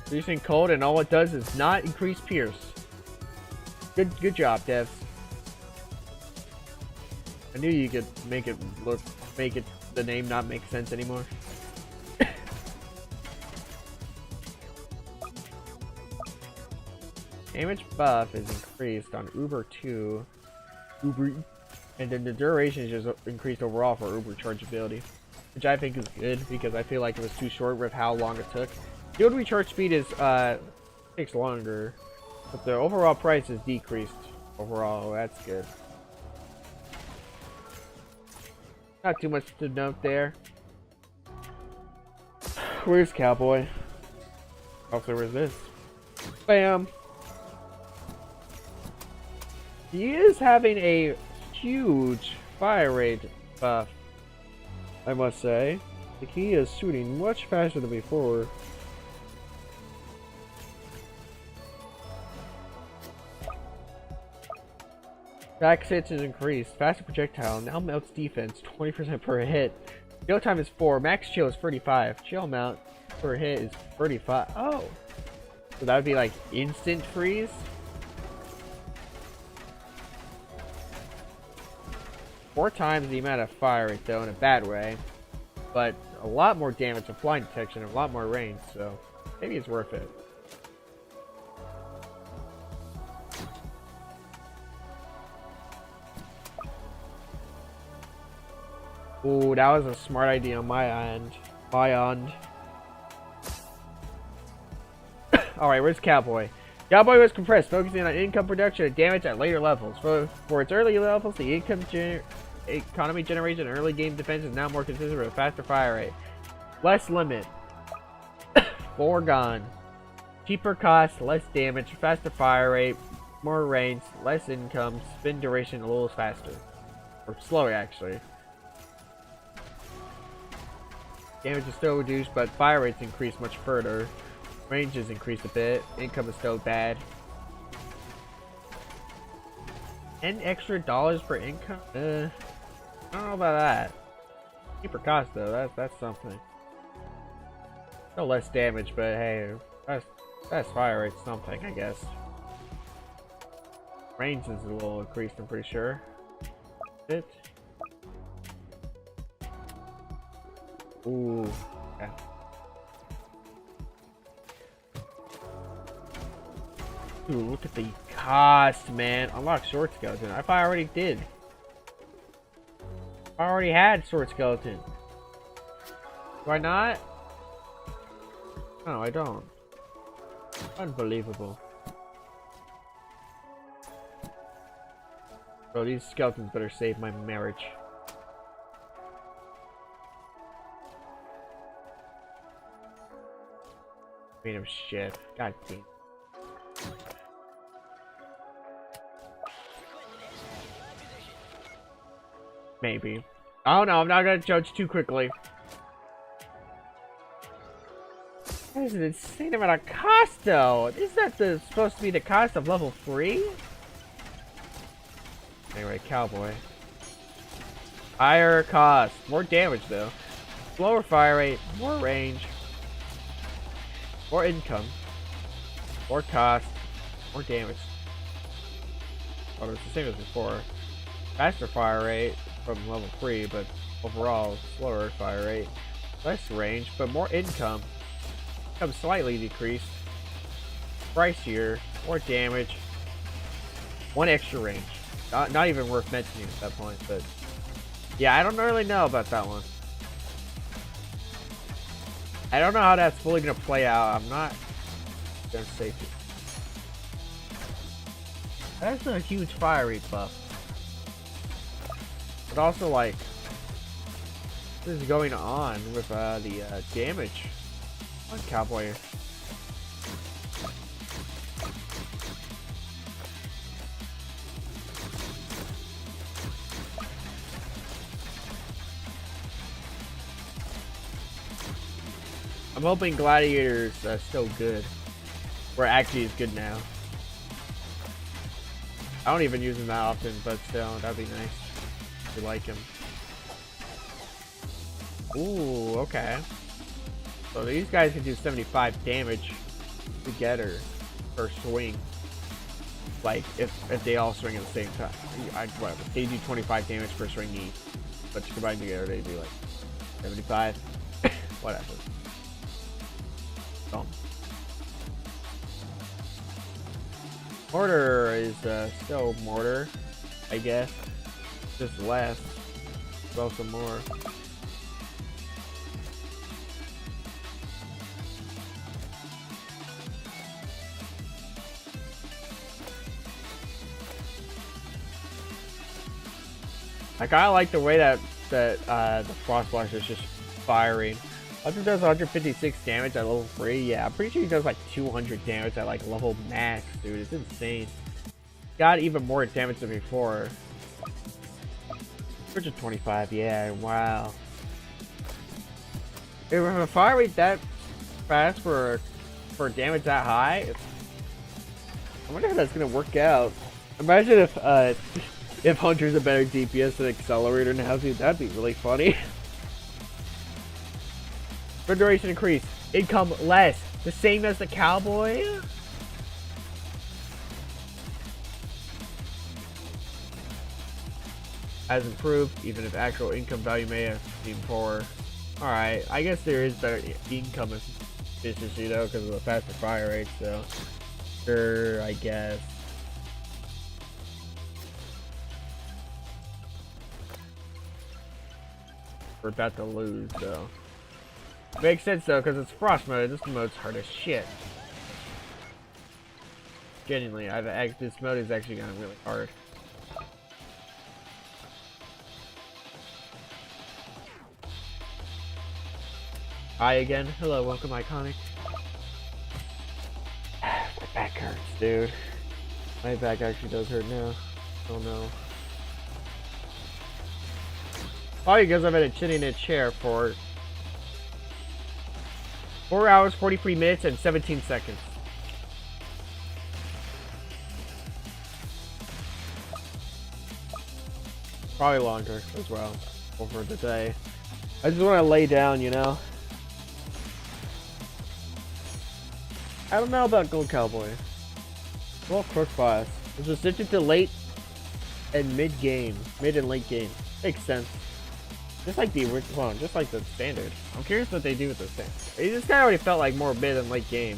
Reducing cold, and all it does is not increase Pierce. Good job, devs. I knew you could make it the name not make sense anymore. Damage buff is increased on Uber 2, and then the duration is just increased overall for Uber chargeability, which I think is good because I feel like it was too short with how long it took. Field recharge speed is takes longer, but the overall price is decreased overall. That's good. Not too much to note there. Where's Cowboy? Also, where's this? Bam! He is having a huge fire rate buff, I must say. Like, he is shooting much faster than before. Back hits is increased. Faster projectile now melts defense 20% per hit. Chill time is 4. Max chill is 35. Chill amount per hit is 35. Oh! So that would be like instant freeze? 4 times the amount of fire rate though, in a bad way. But a lot more damage and flying detection and a lot more range, so maybe it's worth it. Ooh, that was a smart idea on my end. Alright, where's Cowboy? Cowboy was compressed, focusing on income production and damage at later levels. For its early levels, the economy generation and early game defense is now more consistent with a faster fire rate. Less limit. Foregone. Cheaper cost, less damage, faster fire rate, more range, less income, spin duration a little faster. Or slower, actually. Damage is still reduced, but fire rates increase much further. Range is increased a bit. Income is still bad. $10 extra per income? I don't know about that. Cheaper cost though, that's something. No less damage, but hey, that's fire rate something, I guess. Range is a little increased, I'm pretty sure. It. Ooh. Okay. Ooh, look at the cost, man. Unlock Sword Skeleton. I thought I already did. I already had Sword Skeleton. Why not? No, I don't. Unbelievable. Bro, these skeletons better save my marriage. Made of shit. God damn. Maybe. Oh no, I'm not gonna judge too quickly. That is an insane amount of cost though. Isn't that supposed to be the cost of level 3? Anyway, cowboy. Higher cost. More damage though. Slower fire rate. More range. More income. More cost. More damage. Oh, it's the same as before. Faster fire rate from level 3, but overall slower fire rate. Less range, but more income. Income slightly decreased. Pricier. More damage. 1 extra range. Not even worth mentioning at that point, but yeah, I don't really know about that one. I don't know how that's fully gonna play out. I'm not gonna say too. That's a huge fire rate buff. But also, like, what is going on with the damage on Cowboy? I'm hoping Gladiator's still good. Or actually is good now. I don't even use him that often, but still, that'd be nice. If you like him. Ooh, okay. So these guys can do 75 damage together per swing. Like, if they all swing at the same time. Whatever. They do 25 damage per swing each. But combined together, they do like 75. Whatever. Mortar is still mortar, I guess. Just less. Well, some more. I kind of like the way that the Frost Blaster is just firing. Hunter does 156 damage at level 3. Yeah, I'm pretty sure he does like 200 damage at like level max, dude. It's insane. Got even more damage than before. 125, yeah, wow. If a fire rate that fast for damage that high, I wonder how that's gonna work out. Imagine if Hunter's a better DPS than Accelerator now, dude. That'd be really funny. For duration increase. Income less. The same as the Cowboy? Has improved, even if actual income value may have been poor. Alright, I guess there is better income efficiency though, because of the faster fire rate, so. Sure, I guess. We're about to lose, though. Makes sense though, because it's Frost mode. This mode's hard as shit. Genuinely, this mode is actually going really hard. Hi again. Hello, welcome, Iconic. My back hurts, dude. My back actually does hurt now. Oh no. Probably because I've been sitting in a chair for 4 hours, 43 minutes, and 17 seconds. Probably longer as well over the day. I just want to lay down, you know? I don't know about Gold Cowboy. Well, Crook Boss. It's restricted to late and mid game. Mid and late game. Makes sense. Just like the original, just like the standard. I'm curious what they do with the standard. This guy already felt like more mid and late game.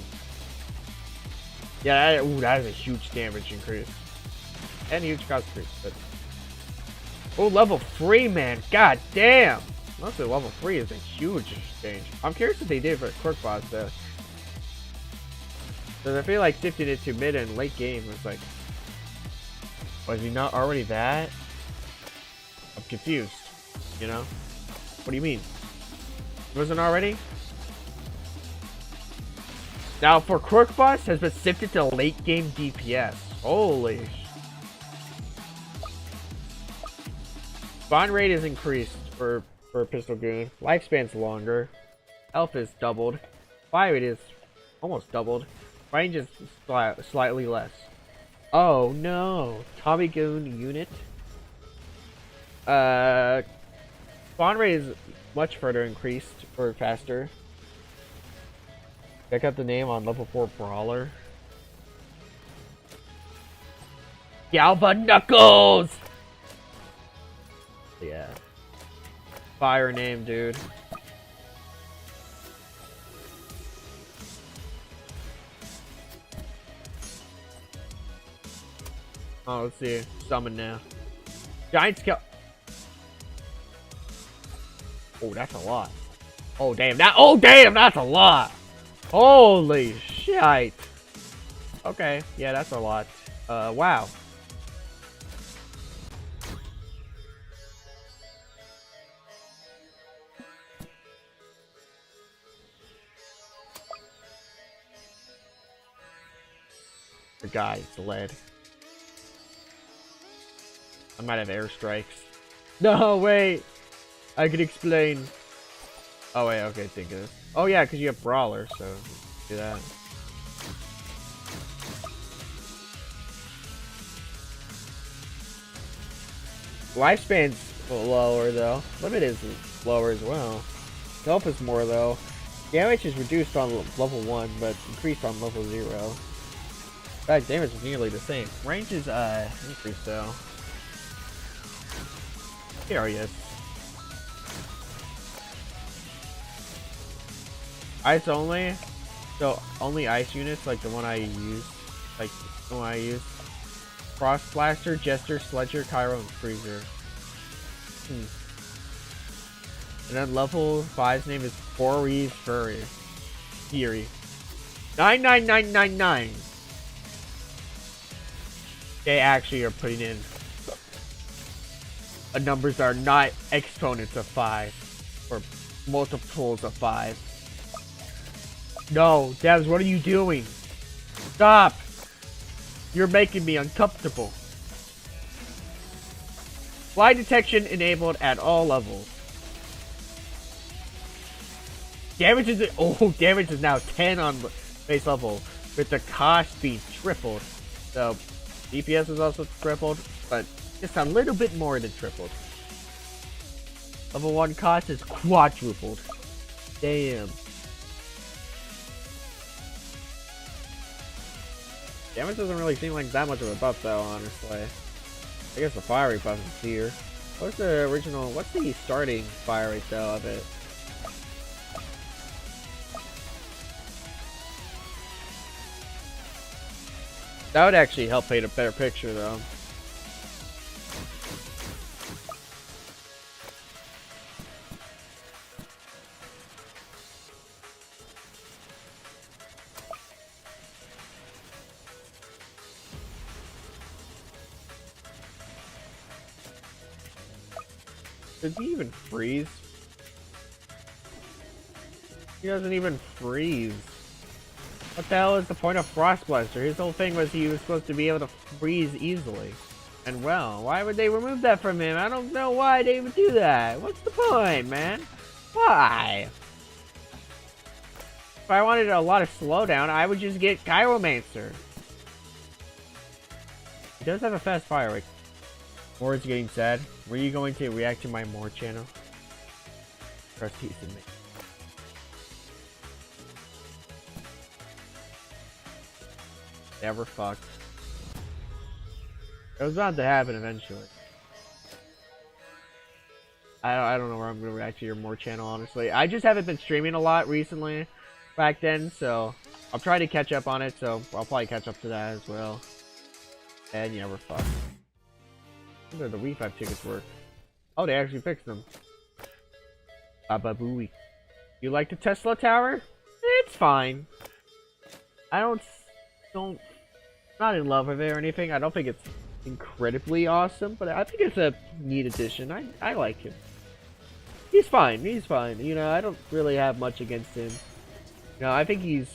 Yeah, that is a huge damage increase. And a huge cost increase. But oh, level 3, man. God damn. Mostly level 3 is a huge change. I'm curious what they did for Crook Boss though. Because I feel like shifting it to mid and late game was like... Was he not already that? I'm confused. You know? What do you mean? Wasn't already? Now for Crook Bus has been shifted to late game DPS. Holy. Spawn rate is increased for Pistol Goon. Lifespan's longer. Health is doubled. Fire rate is almost doubled. Range is slightly less. Oh no. Tommy Goon unit. Spawn rate is much further increased or faster. Check out the name on level 4 Brawler. Galva Knuckles! Yeah. Fire name, dude. Oh, let's see. Summon now. Giant Scale. Oh, that's a lot. Oh, damn. Oh, damn, that's a lot. Holy shit. Okay. Yeah, that's a lot. Wow. The guy's lead. I might have airstrikes. No, wait. I could explain. Oh, wait. Okay, think of it. Oh, yeah, because you have Brawler, so do that. Lifespan's lower, though. Limit is lower as well. Health is more, though. Damage is reduced on level 1, but increased on level 0. In fact, damage is nearly the same. Range is, increased, though. Here he is. Ice only? So, only ice units, like the one I use. Like, the one I use. Frost Blaster, Jester, Sledger, Cairo, and Freezer. And then level 5's name is Borees Fury. 99999. They actually are putting in numbers that are not exponents of 5 or multiples of 5. No, Devs, what are you doing? Stop! You're making me uncomfortable. Fly detection enabled at all levels. Damage is now 10 on base level, with the cost being tripled. So, DPS is also tripled, but just a little bit more than tripled. Level 1 cost is quadrupled. Damn. Damage doesn't really seem like that much of a buff though, honestly. I guess the fire rate buff is here. What's the starting fire rate though of it? That would actually help paint a better picture though. Does he even freeze? He doesn't even freeze. What the hell is the point of Frost Blaster? His whole thing was he was supposed to be able to freeze easily. And well, why would they remove that from him? I don't know why they would do that. What's the point, man? Why? If I wanted a lot of slowdown, I would just get Gyromancer. He does have a fast fire rate. Or it's getting sad. Were you going to react to my more channel? Trust he's in me. Never fucked. It was bound to happen eventually. I don't know where I'm gonna react to your more channel, honestly. I just haven't been streaming a lot recently back then, so I'll try to catch up on it, so I'll probably catch up to that as well. And yeah, we're fucked. Where do the Wii 5 tickets work? Oh, they actually fixed them. Baba Booey. You like the Tesla Tower? It's fine. I don't don't not in love with it or anything. I don't think it's incredibly awesome, but I think it's a neat addition. I like him. He's fine. He's fine. You know, I don't really have much against him. You know, I think he's.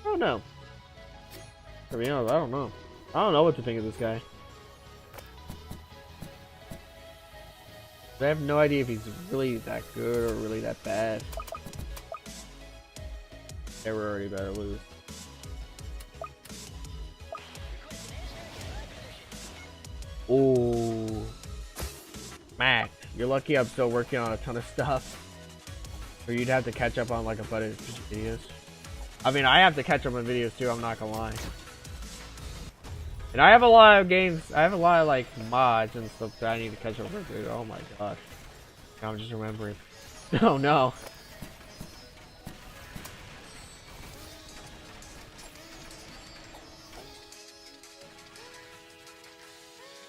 I don't know. To be honest, I don't know. I don't know what to think of this guy. I have no idea if he's really that good or really that bad. They were already better lose. Ooh. Mac, you're lucky I'm still working on a ton of stuff. Or you'd have to catch up on like a bunch of videos. I mean, I have to catch up on videos too, I'm not gonna lie. And I have a lot of games, I have a lot of like mods and stuff that I need to catch up with, dude. Oh my gosh. Now I'm just remembering. Oh no.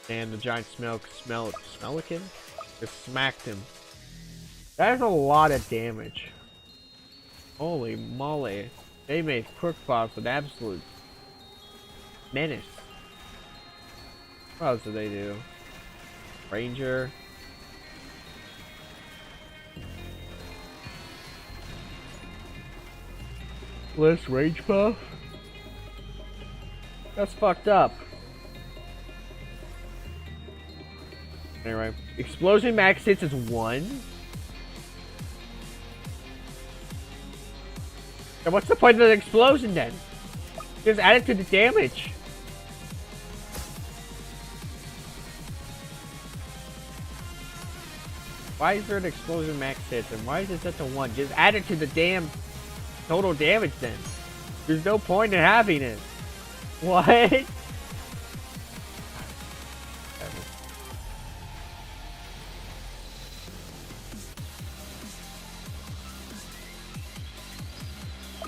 And the giant Smelican just smacked him. That is a lot of damage. Holy moly. They made Crookbox an absolute menace. What else did they do? Ranger. Less rage buff? That's fucked up. Anyway, explosion max hits is 1. And what's the point of the explosion then? Just add it to the damage. Why is there an explosion max hits and why is it set to 1? Just add it to the damn total damage then. There's no point in having it. What?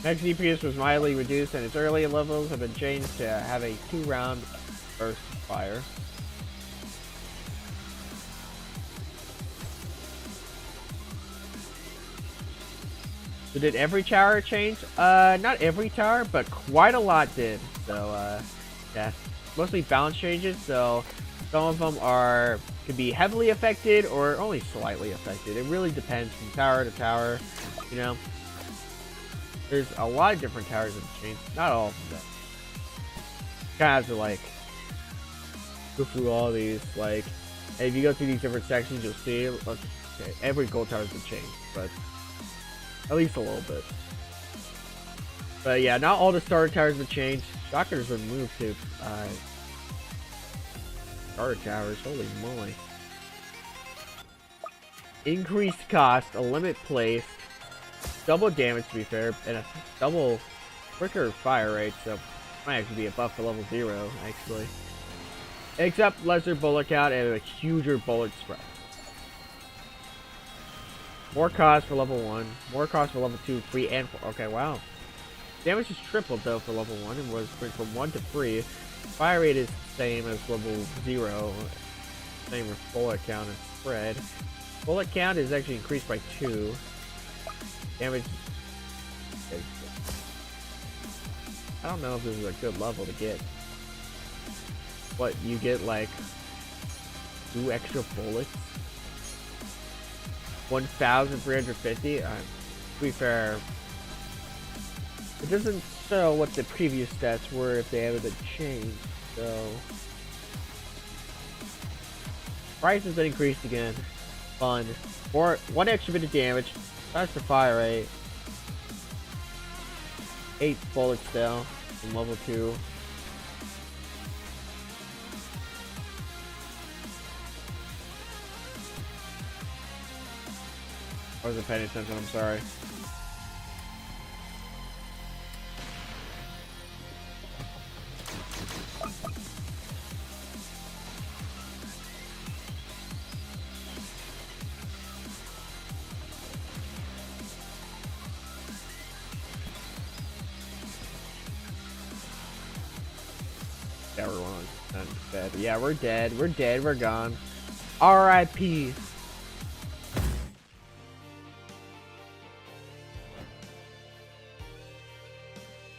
Max DPS was mildly reduced and its early levels have been changed to have a 2-round burst fire. So did every tower change? Not every tower, but quite a lot did. So, yeah. Mostly balance changes, so some of them could be heavily affected or only slightly affected. It really depends from tower to tower, you know. There's a lot of different towers that have changed. Not all of them, though. Kind of have to, like, go through all these. Like, if you go through these different sections, you'll see, okay, every gold tower has changed, but at least a little bit. But yeah, not all the starter towers have changed. Shocker's been moved to starter towers. Holy moly. Increased cost, a limit placed. Double damage to be fair, and a double quicker fire rate, so might actually be a buff for level 0, actually. Except lesser bullet count and a huger bullet spread. More cost for level 1, more cost for level 2, 3, and 4. Okay, wow. Damage is tripled though for level 1, and was from 1 to 3. Fire rate is the same as level 0. Same with bullet count and spread. Bullet count is actually increased by 2. Damage. I don't know if this is a good level to get. What, you get like 2 extra bullets? 1,350? To be fair, it doesn't show what the previous stats were if they haven't changed, so. Price has been increased again. Fun. 1 extra bit of damage. That's the fire rate. 8 bullets still from level 2. I wasn't paying attention, I'm sorry. Yeah, we're 100% dead. Yeah, we're dead. We're dead. We're gone. R.I.P.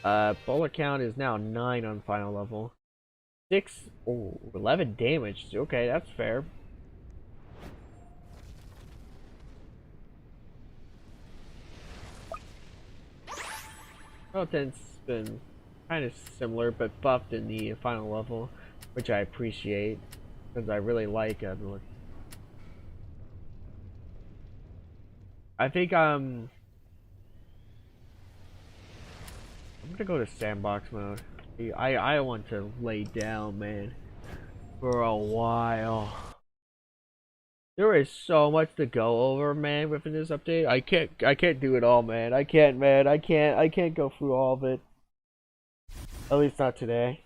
Bullet count is now 9 on final level. 6, oh, 11 damage. Okay, that's fair. Skeleton's been kind of similar, but buffed in the final level, which I appreciate, because I really like I think I'm gonna go to sandbox mode. I want to lay down, man, for a while. There is so much to go over, man, within this update. I can't do it all, man. I can't, man. I can't go through all of it. At least not today.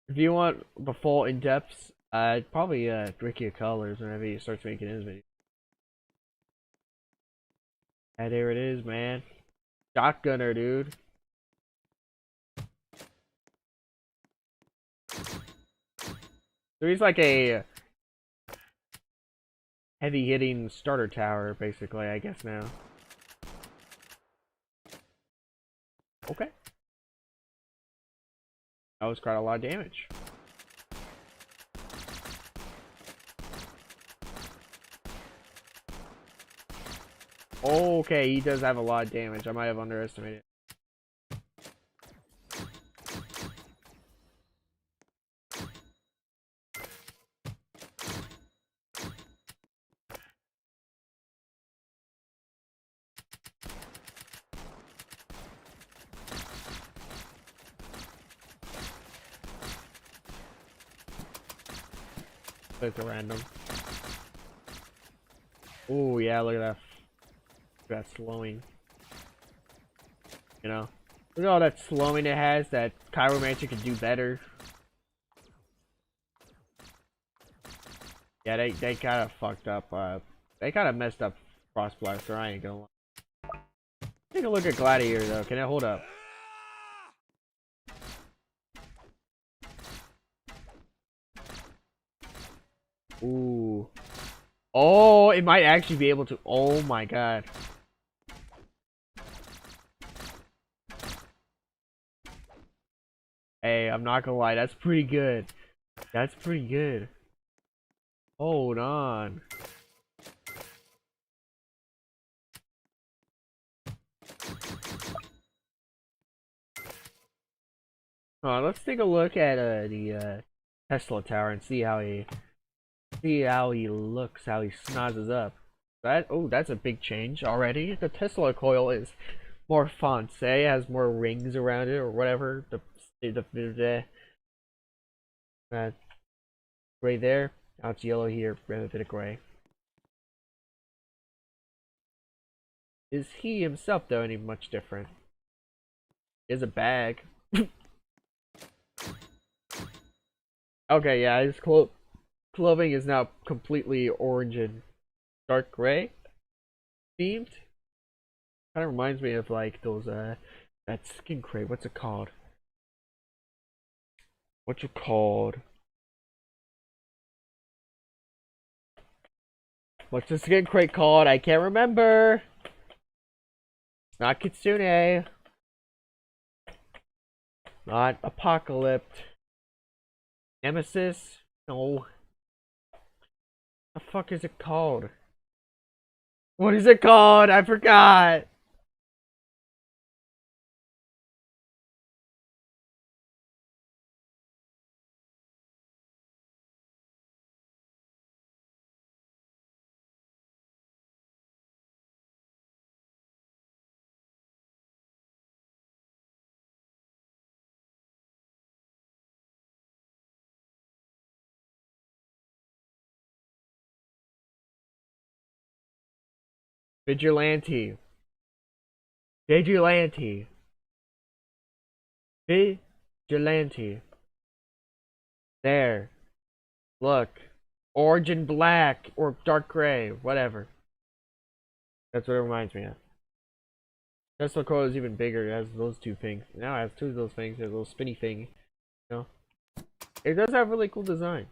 If you want the full in-depths, I'd probably Ricky Colors whenever he starts making his video. And there it is, man. Shotgunner, dude. So he's like a heavy-hitting starter tower, basically, I guess now. Okay. That was quite a lot of damage. Okay, he does have a lot of damage. I might have underestimated. It's a random. Oh yeah, look at that. Look at that slowing. You know, look at all that slowing it has. That Chiromancer could do better. Yeah, they kind of fucked up. They kind of messed up Frost Blaster. I ain't gonna lie. Take a look at Gladiator though. Can it hold up? Ooh. Oh, it might actually be able to. Oh my god. Hey, I'm not gonna lie. That's pretty good. That's pretty good. Hold on. Let's take a look at the Tesla Tower and see how he looks, how he snozzes up. That's a big change already. The Tesla coil is more fonce, has more rings around it or whatever. The gray there. Now it's yellow here, rather than a gray. Is he himself though any much different? He has a bag. Okay, yeah, his clothing is now completely orange and dark gray themed. Kind of reminds me of like those that skin crate. What's it called? What's it called? What's the skin crate called? I can't remember. It's not Kitsune. Not Apocalypse. Nemesis? No. The fuck is it called? What is it called? I forgot. Vigilante. Vigilante. Vigilante. There. Look. Orange and black. Or dark gray. Whatever. That's what it reminds me of. Tesla coil is even bigger. It has those two things. Now it has two of those things. There's a little spinny thing. You know? It does have really cool design.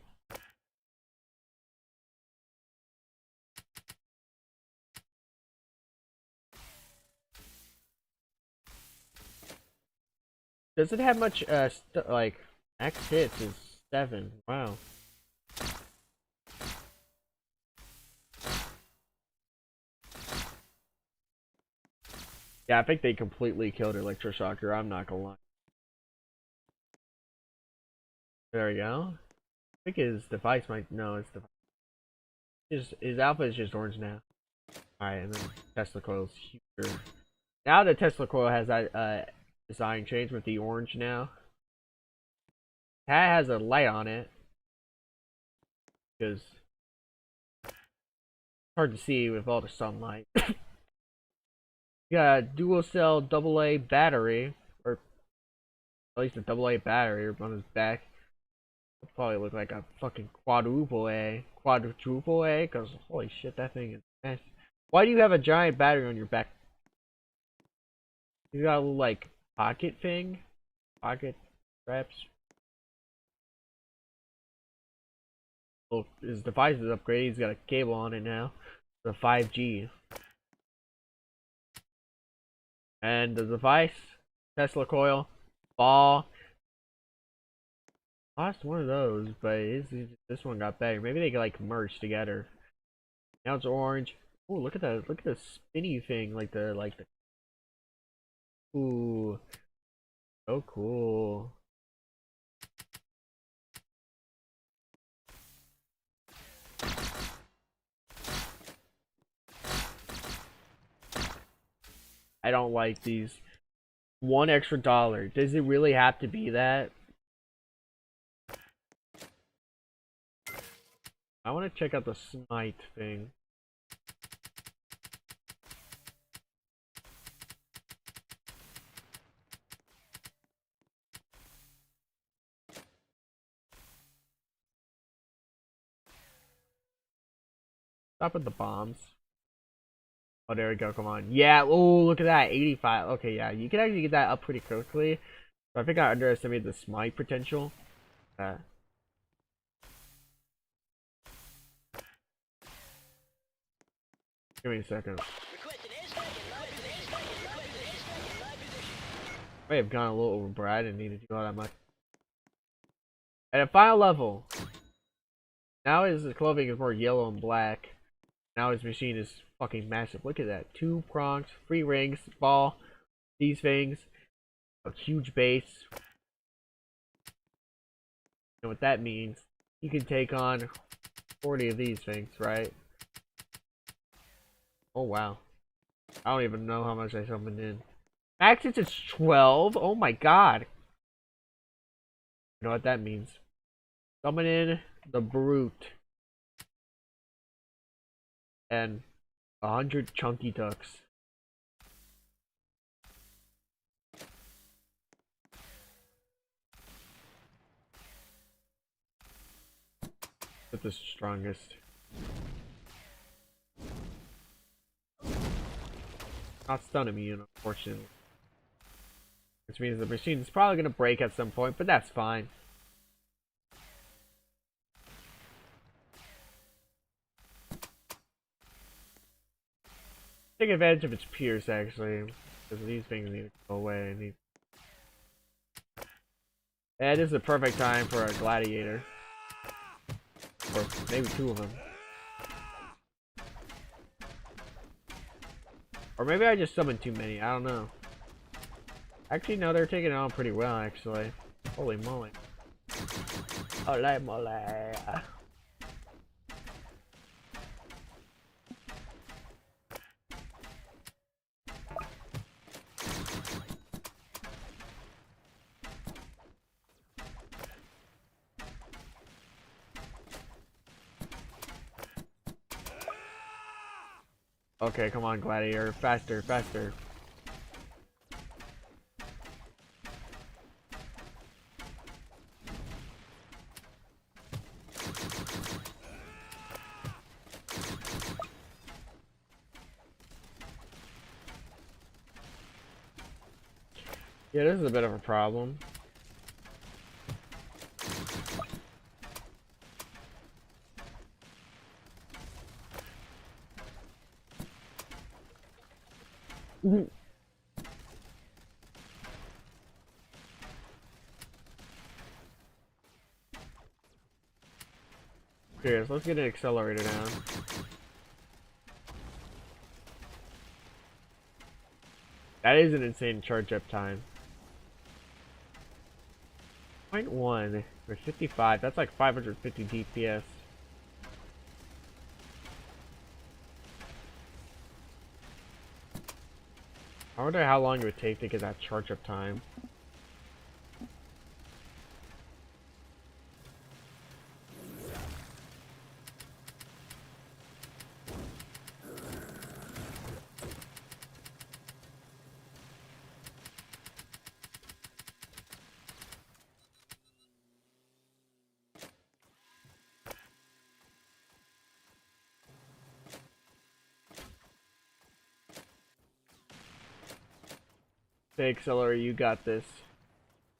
Does it have much, like, max hits is 7. Wow. Yeah, I think they completely killed Electroshocker, I'm not gonna lie. There we go. I think his device might, no, his device. His alpha is just orange now. Alright, and then Tesla Coil's huger. Now the Tesla Coil has that, design change with the orange now. It has a light on it. Because it's hard to see with all the sunlight. You got a dual cell AA battery, or at least a AA battery on his back. It'll probably look like a fucking quadruple A, because holy shit, that thing is nice. Why do you have a giant battery on your back? You got a little like pocket thing, pocket straps. Well, his device is upgraded. He's got a cable on it now, the 5G. And the device, Tesla Coil, ball. Lost one of those, but this one got better. Maybe they could like merge together. Now it's orange. Oh, look at that! Look at the spinny thing, like the. Ooh, so cool. I don't like these. $1 extra. Does it really have to be that? I want to check out the Smite thing. Stop with the bombs. Oh, there we go. Come on. Yeah. Oh, look at that. 85. Okay, yeah. You can actually get that up pretty quickly. So I think I underestimated the Smite potential. Give me a second. May have gone a little overboard. I didn't need to do all that much. At a final level, now his clothing is more yellow and black. Now his machine is fucking massive. Look at that. 2 prongs, 3 rings, ball, these things, a huge base. And what that means, you can take on 40 of these things, right? Oh wow. I don't even know how much I summoned in. Max hits is 12? Oh my god. You know what that means. Summon in the Brute. And 100 Chunky Ducks. With the strongest. Not stun immune, unfortunately. Which means the machine is probably going to break at some point, but that's fine. Take advantage of its pierce, actually. Because these things need to go away. Yeah, this is the perfect time for a gladiator. Or maybe 2 of them. Or maybe I just summoned too many, I don't know. Actually, no, they're taking it on pretty well, actually. Holy moly. Holy moly. Okay, come on, gladiator. Faster, faster. Yeah, this is a bit of a problem. Here, let's get an accelerator down. That is an insane charge up time. 0.1 for 55. That's like 550 DPS. I wonder how long it would take to get that charge up time. Hey, Accelerator, you got this.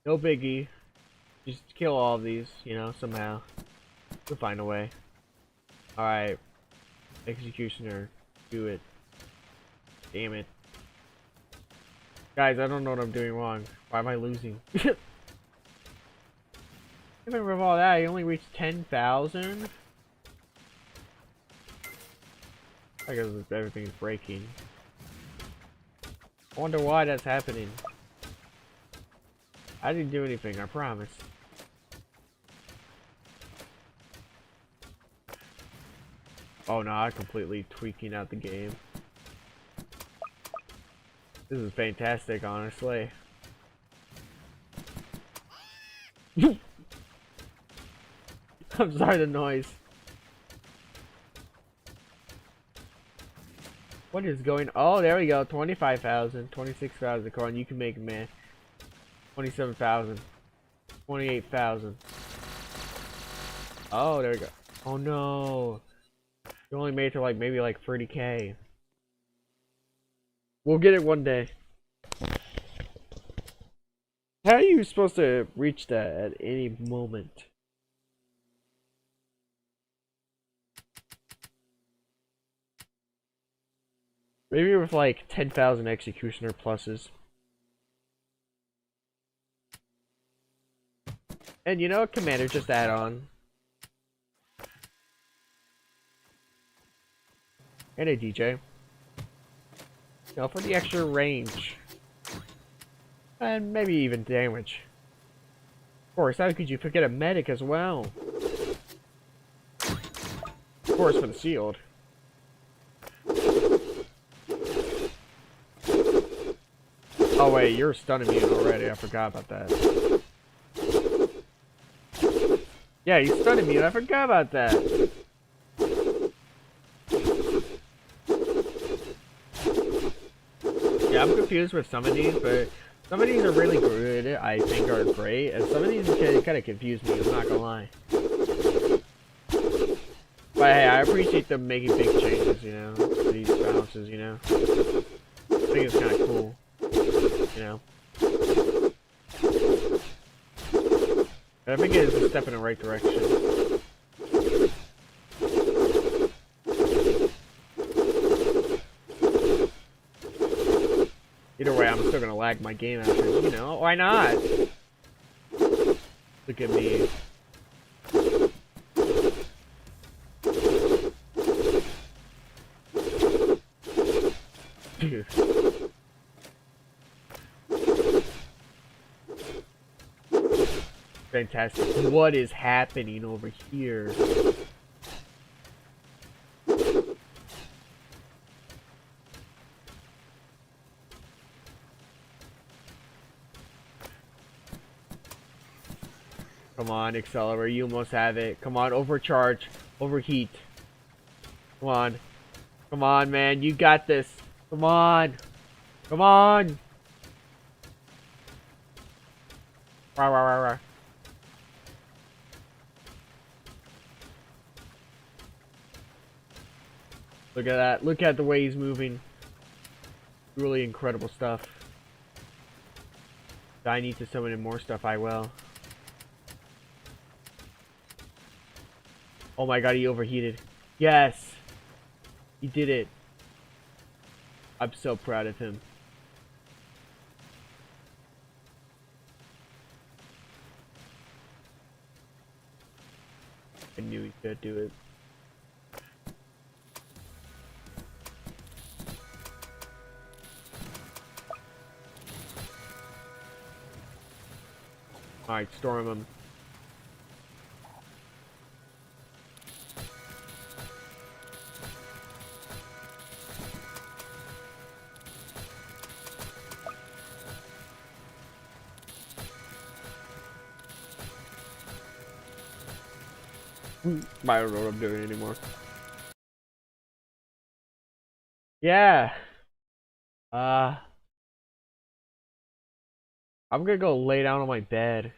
No biggie. Just kill all of these, you know, somehow. We'll find a way. Alright. Executioner. Do it. Damn it. Guys, I don't know what I'm doing wrong. Why am I losing? Even with all that, I only reached 10,000? I guess everything's breaking. I wonder why that's happening. I didn't do anything, I promise. Oh no, I'm completely tweaking out the game. This is fantastic, honestly. I'm sorry, the noise. What is going? Oh, there we go. 25,000, 26,000 coin. You can make man. 27,000, 28,000. Oh, there we go. Oh no, you only made it to like maybe like 30K. We'll get it one day. How are you supposed to reach that at any moment? Maybe with like 10,000 executioner pluses. And you know, Commander, just add on. And a DJ. You know, for the extra range. And maybe even damage. Of course, how could you forget a medic as well? Of course, for the shield. Oh wait, you're stun immune already. I forgot about that. Yeah, you stun immune. I forgot about that. Yeah, I'm confused with some of these, but some of these are really good. I think are great, and some of these kind of confuse me. I'm not gonna lie. But hey, I appreciate them making big changes. You know, these balances. You know, I think it's kind of cool. You know, but I think it is a step in the right direction. Either way, I'm still gonna lag my game after, you know, why not? Look at me. Dude. Fantastic. What is happening over here? Come on, Accelerator, you almost have it. Come on, overcharge, overheat. Come on. Come on, man, you got this. Come on. Come on. Rah, rah, rah, rah. Look at that. Look at the way he's moving. Really incredible stuff. If I need to summon in more stuff, I will. Oh my god, he overheated. Yes! He did it. I'm so proud of him. I knew he could do it. Alright, storm him. I don't know what I'm doing anymore. Yeah. I'm gonna go lay down on my bed.